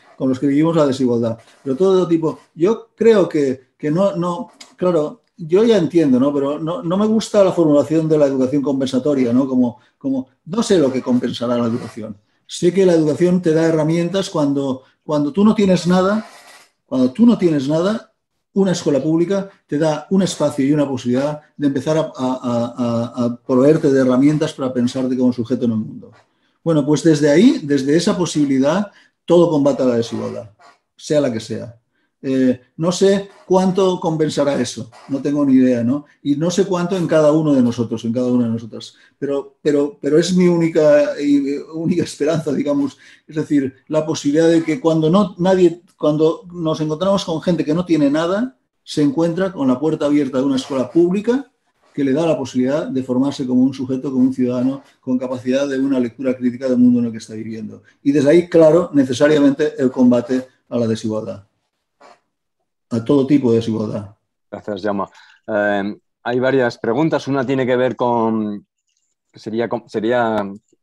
S4: vivimos la desigualdad. Pero todo tipo. Yo creo que no, claro, yo ya entiendo, ¿no? Pero no me gusta la formulación de la educación compensatoria, ¿no? Como no sé lo que compensará la educación. Sé que la educación te da herramientas cuando tú no tienes nada, una escuela pública te da un espacio y una posibilidad de empezar a proveerte de herramientas para pensarte como sujeto en el mundo. Bueno, pues desde ahí, desde esa posibilidad, todo combate a la desigualdad, sea la que sea. No sé cuánto compensará eso, no tengo ni idea, ¿no? Y no sé cuánto en cada uno de nosotros, en cada una de nosotras, pero es mi única esperanza, digamos, es decir, la posibilidad de que cuando nos encontramos con gente que no tiene nada, se encuentra con la puerta abierta de una escuela pública que le da la posibilidad de formarse como un sujeto, como un ciudadano, con capacidad de una lectura crítica del mundo en el que está viviendo. Y desde ahí, claro, necesariamente el combate a la desigualdad. A todo tipo de desigualdad.
S2: Gracias, Jaume. Hay varias preguntas. Una tiene que ver sería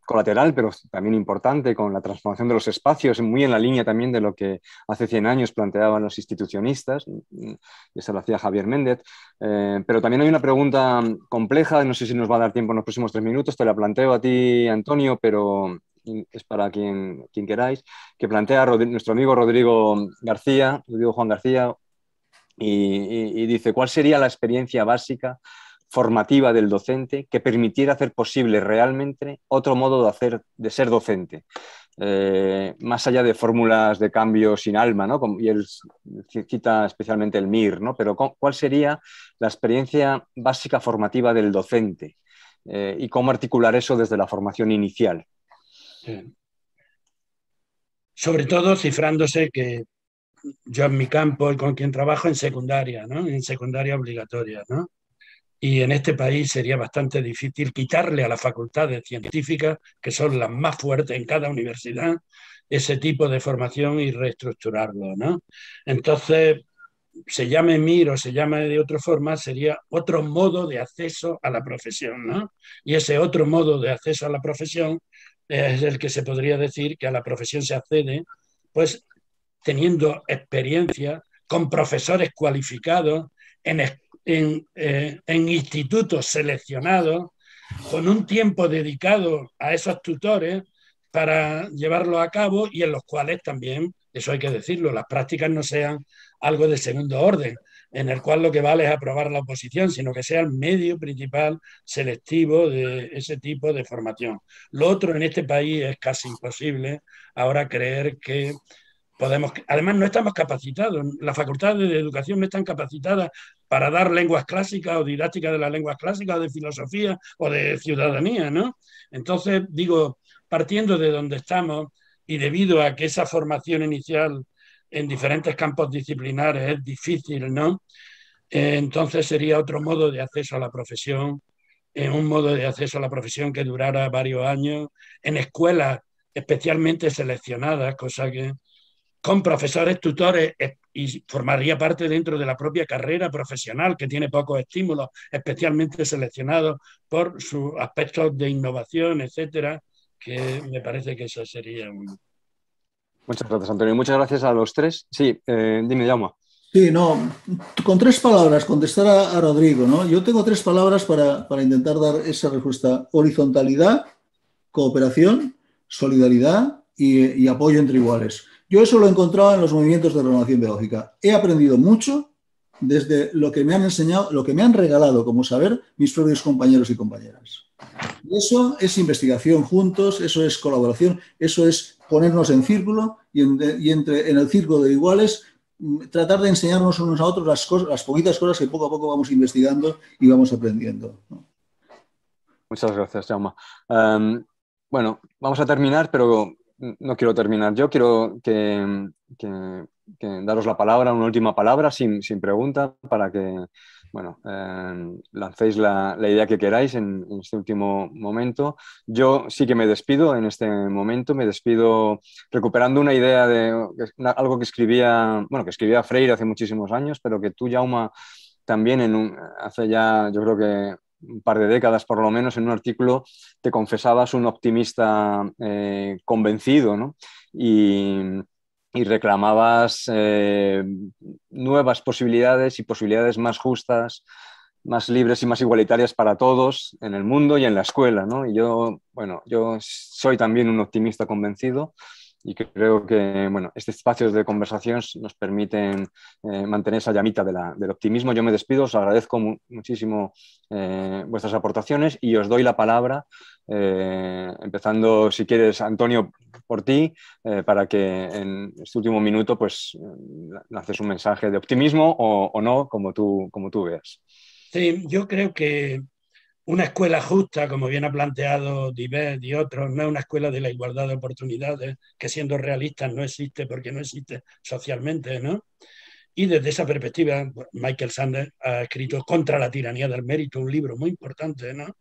S2: colateral, pero también importante, con la transformación de los espacios, muy en la línea también de lo que hace 100 años planteaban los institucionistas, y eso lo hacía Javier Méndez. Pero también hay una pregunta compleja, no sé si nos va a dar tiempo en los próximos 3 minutos, te la planteo a ti, Antonio, pero es para quien queráis, que plantea nuestro amigo Rodrigo Juan García, y dice, ¿cuál sería la experiencia básica formativa del docente que permitiera hacer posible realmente otro modo de ser docente? Más allá de fórmulas de cambio sin alma, ¿no? Y él cita especialmente el MIR, ¿no? Pero ¿cuál sería la experiencia básica formativa del docente? Y cómo articular eso desde la formación inicial.
S5: Sobre todo cifrándose que yo en mi campo y con quien trabajo en secundaria, ¿no? En secundaria obligatoria, ¿no? Y en este país sería bastante difícil quitarle a las facultades científicas, que son las más fuertes en cada universidad, ese tipo de formación y reestructurarlo, ¿no? Entonces, se llame MIR o se llame de otra forma, sería otro modo de acceso a la profesión, ¿no? Y ese otro modo de acceso a la profesión es el que se podría decir que a la profesión se accede, pues, teniendo experiencia, con profesores cualificados, en institutos seleccionados, con un tiempo dedicado a esos tutores para llevarlo a cabo y en los cuales también, eso hay que decirlo, las prácticas no sean algo de segundo orden, en el cual lo que vale es aprobar la oposición, sino que sea el medio principal selectivo de ese tipo de formación. Lo otro en este país es casi imposible ahora creer que podemos... Además, no estamos capacitados, las facultades de educación no están capacitadas para dar lenguas clásicas o didáctica de las lenguas clásicas o de filosofía o de ciudadanía, ¿no? Entonces, digo, partiendo de donde estamos y debido a que esa formación inicial en diferentes campos disciplinares es difícil, ¿no? Entonces sería otro modo de acceso a la profesión, un modo de acceso a la profesión que durara varios años, en escuelas especialmente seleccionadas, cosa que con profesores, tutores, y formaría parte dentro de la propia carrera profesional, que tiene pocos estímulos, especialmente seleccionados por sus aspectos de innovación, etcétera, que me parece que eso sería un...
S2: Muchas gracias, Antonio. Muchas gracias a los tres. Sí, dime, Jaume.
S4: Sí, no, con 3 palabras, contestar a Rodrigo, ¿no? Yo tengo 3 palabras para intentar dar esa respuesta. Horizontalidad, cooperación, solidaridad y apoyo entre iguales. Yo eso lo he encontrado en los movimientos de renovación pedagógica. He aprendido mucho desde lo que me han enseñado, lo que me han regalado como saber mis propios compañeros y compañeras. Y eso es investigación juntos, eso es colaboración, eso es ponernos en círculo y en el círculo de iguales tratar de enseñarnos unos a otros las poquitas cosas que poco a poco vamos investigando y vamos aprendiendo, ¿no?
S2: Muchas gracias, Jaume. Bueno, vamos a terminar, pero no quiero terminar. Yo quiero que daros la palabra, una última palabra, sin pregunta, para que bueno, lancéis la idea que queráis en este último momento. Yo sí que me despido en este momento, me despido recuperando una idea de algo que escribía Freire hace muchísimos años, pero que tú, Jaume, también hace ya, yo creo que un par de décadas por lo menos, en un artículo te confesabas un optimista convencido, ¿no? Y reclamabas nuevas posibilidades y posibilidades más justas, más libres y más igualitarias para todos en el mundo y en la escuela, ¿no? Y yo soy también un optimista convencido y creo que estos espacios de conversación nos permiten mantener esa llamita del optimismo. Yo me despido, os agradezco muchísimo vuestras aportaciones y os doy la palabra, empezando, si quieres, Antonio, por ti, para que en este último minuto pues lances un mensaje de optimismo o no, como tú veas.
S5: Sí, yo creo que una escuela justa, como bien ha planteado Divet y otros, no es una escuela de la igualdad de oportunidades, que siendo realistas no existe porque no existe socialmente, ¿no? Y desde esa perspectiva, Michael Sanders ha escrito Contra la tiranía del mérito, un libro muy importante, ¿no?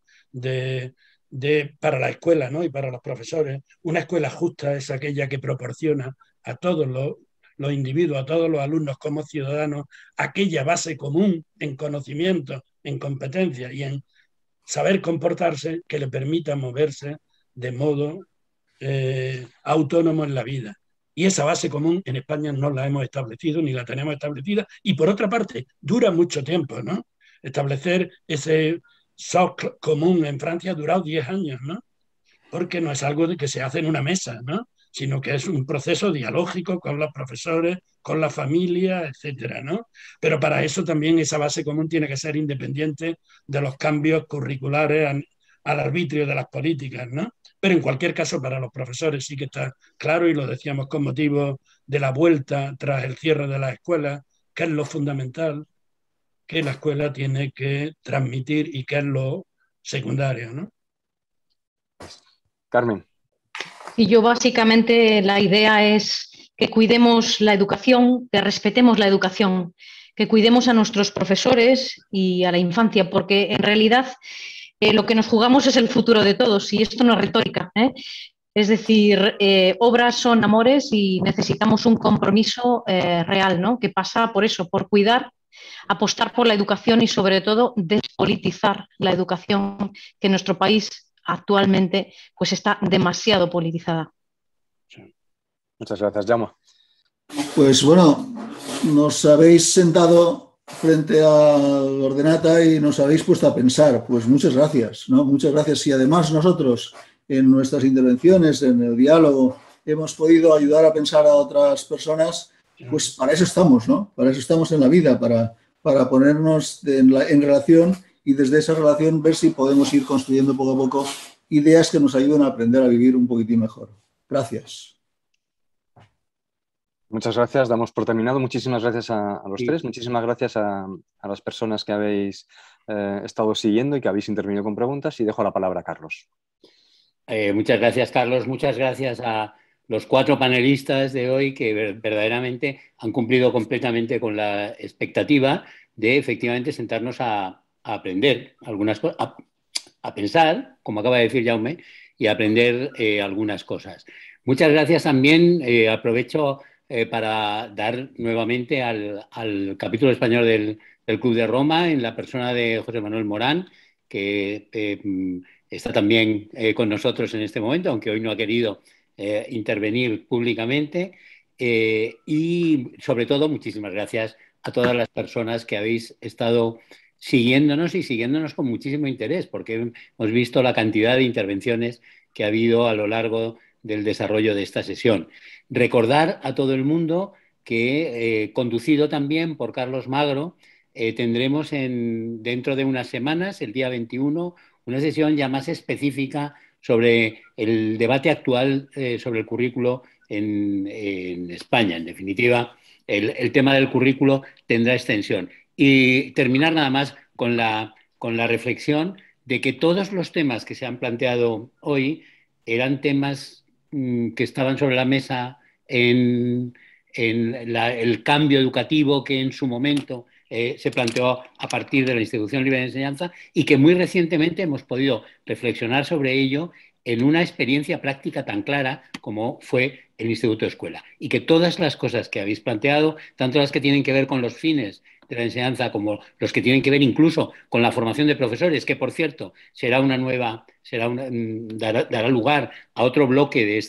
S5: Para la escuela, ¿no? Y para los profesores. Una escuela justa es aquella que proporciona a todos los individuos, a todos los alumnos como ciudadanos, aquella base común en conocimiento, en competencia y en saber comportarse que le permita moverse de modo autónomo en la vida. Y esa base común en España no la hemos establecido ni la tenemos establecida. Y por otra parte, dura mucho tiempo, ¿no? Establecer ese socle común en Francia ha durado 10 años, ¿no? Porque no es algo de que se hace en una mesa, ¿no? Sino que es un proceso dialógico con los profesores, con la familia, etcétera, ¿no? Pero para eso también esa base común tiene que ser independiente de los cambios curriculares al arbitrio de las políticas, ¿no? Pero en cualquier caso para los profesores sí que está claro, y lo decíamos con motivo de la vuelta tras el cierre de las escuelas, que es lo fundamental que la escuela tiene que transmitir y que es lo secundario, ¿no?
S2: Carmen.
S3: Y yo básicamente la idea es que cuidemos la educación, que respetemos la educación, que cuidemos a nuestros profesores y a la infancia, porque en realidad lo que nos jugamos es el futuro de todos y esto no es retórica, ¿eh? Es decir, obras son amores y necesitamos un compromiso real, ¿no? Que pasa por eso, por cuidar, apostar por la educación y sobre todo despolitizar la educación, que en nuestro país actualmente pues está demasiado politizada.
S2: Muchas gracias, Jaume.
S4: Pues bueno, nos habéis sentado frente a la ordenata y nos habéis puesto a pensar. Pues muchas gracias, ¿no? Muchas gracias. Y además nosotros en nuestras intervenciones, en el diálogo, hemos podido ayudar a pensar a otras personas, pues para eso estamos, ¿no? Para eso estamos en la vida, para ponernos en relación y desde esa relación ver si podemos ir construyendo poco a poco ideas que nos ayuden a aprender a vivir un poquitín mejor. Gracias.
S2: Muchas gracias, damos por terminado. Muchísimas gracias a los tres, muchísimas gracias a las personas que habéis estado siguiendo y que habéis intervenido con preguntas, y dejo la palabra a Carlos.
S1: Muchas gracias, Carlos. Muchas gracias a los 4 panelistas de hoy que verdaderamente han cumplido completamente con la expectativa de efectivamente sentarnos a aprender algunas cosas, a pensar, como acaba de decir Jaume, y a aprender algunas cosas. Muchas gracias también. Aprovecho para dar nuevamente al capítulo español del Club de Roma, en la persona de José Manuel Morán, que está también con nosotros en este momento, aunque hoy no ha querido intervenir públicamente. Y sobre todo, muchísimas gracias a todas las personas que habéis estado siguiéndonos y siguiéndonos con muchísimo interés, porque hemos visto la cantidad de intervenciones que ha habido a lo largo del desarrollo de esta sesión. Recordar a todo el mundo que, conducido también por Carlos Magro, tendremos dentro de unas semanas, el día 21, una sesión ya más específica sobre el debate actual sobre el currículo en España. En definitiva, el tema del currículo tendrá extensión. Y terminar nada más con la reflexión de que todos los temas que se han planteado hoy eran temas que estaban sobre la mesa en el cambio educativo que en su momento se planteó a partir de la Institución Libre de Enseñanza, y que muy recientemente hemos podido reflexionar sobre ello en una experiencia práctica tan clara como fue el Instituto Escuela. Y que todas las cosas que habéis planteado, tanto las que tienen que ver con los fines de la enseñanza como los que tienen que ver incluso con la formación de profesores, que por cierto dará lugar a otro bloque de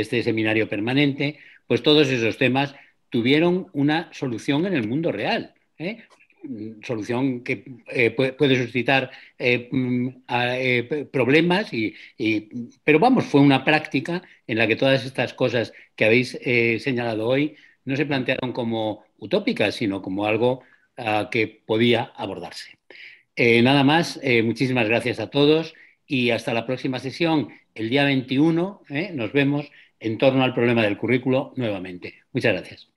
S1: este seminario permanente, pues todos esos temas tuvieron una solución en el mundo real. Solución que puede suscitar problemas, pero vamos, fue una práctica en la que todas estas cosas que habéis señalado hoy no se plantearon como utópicas, sino como algo que podía abordarse. Nada más, muchísimas gracias a todos y hasta la próxima sesión, el día 21, nos vemos en torno al problema del currículo nuevamente. Muchas gracias.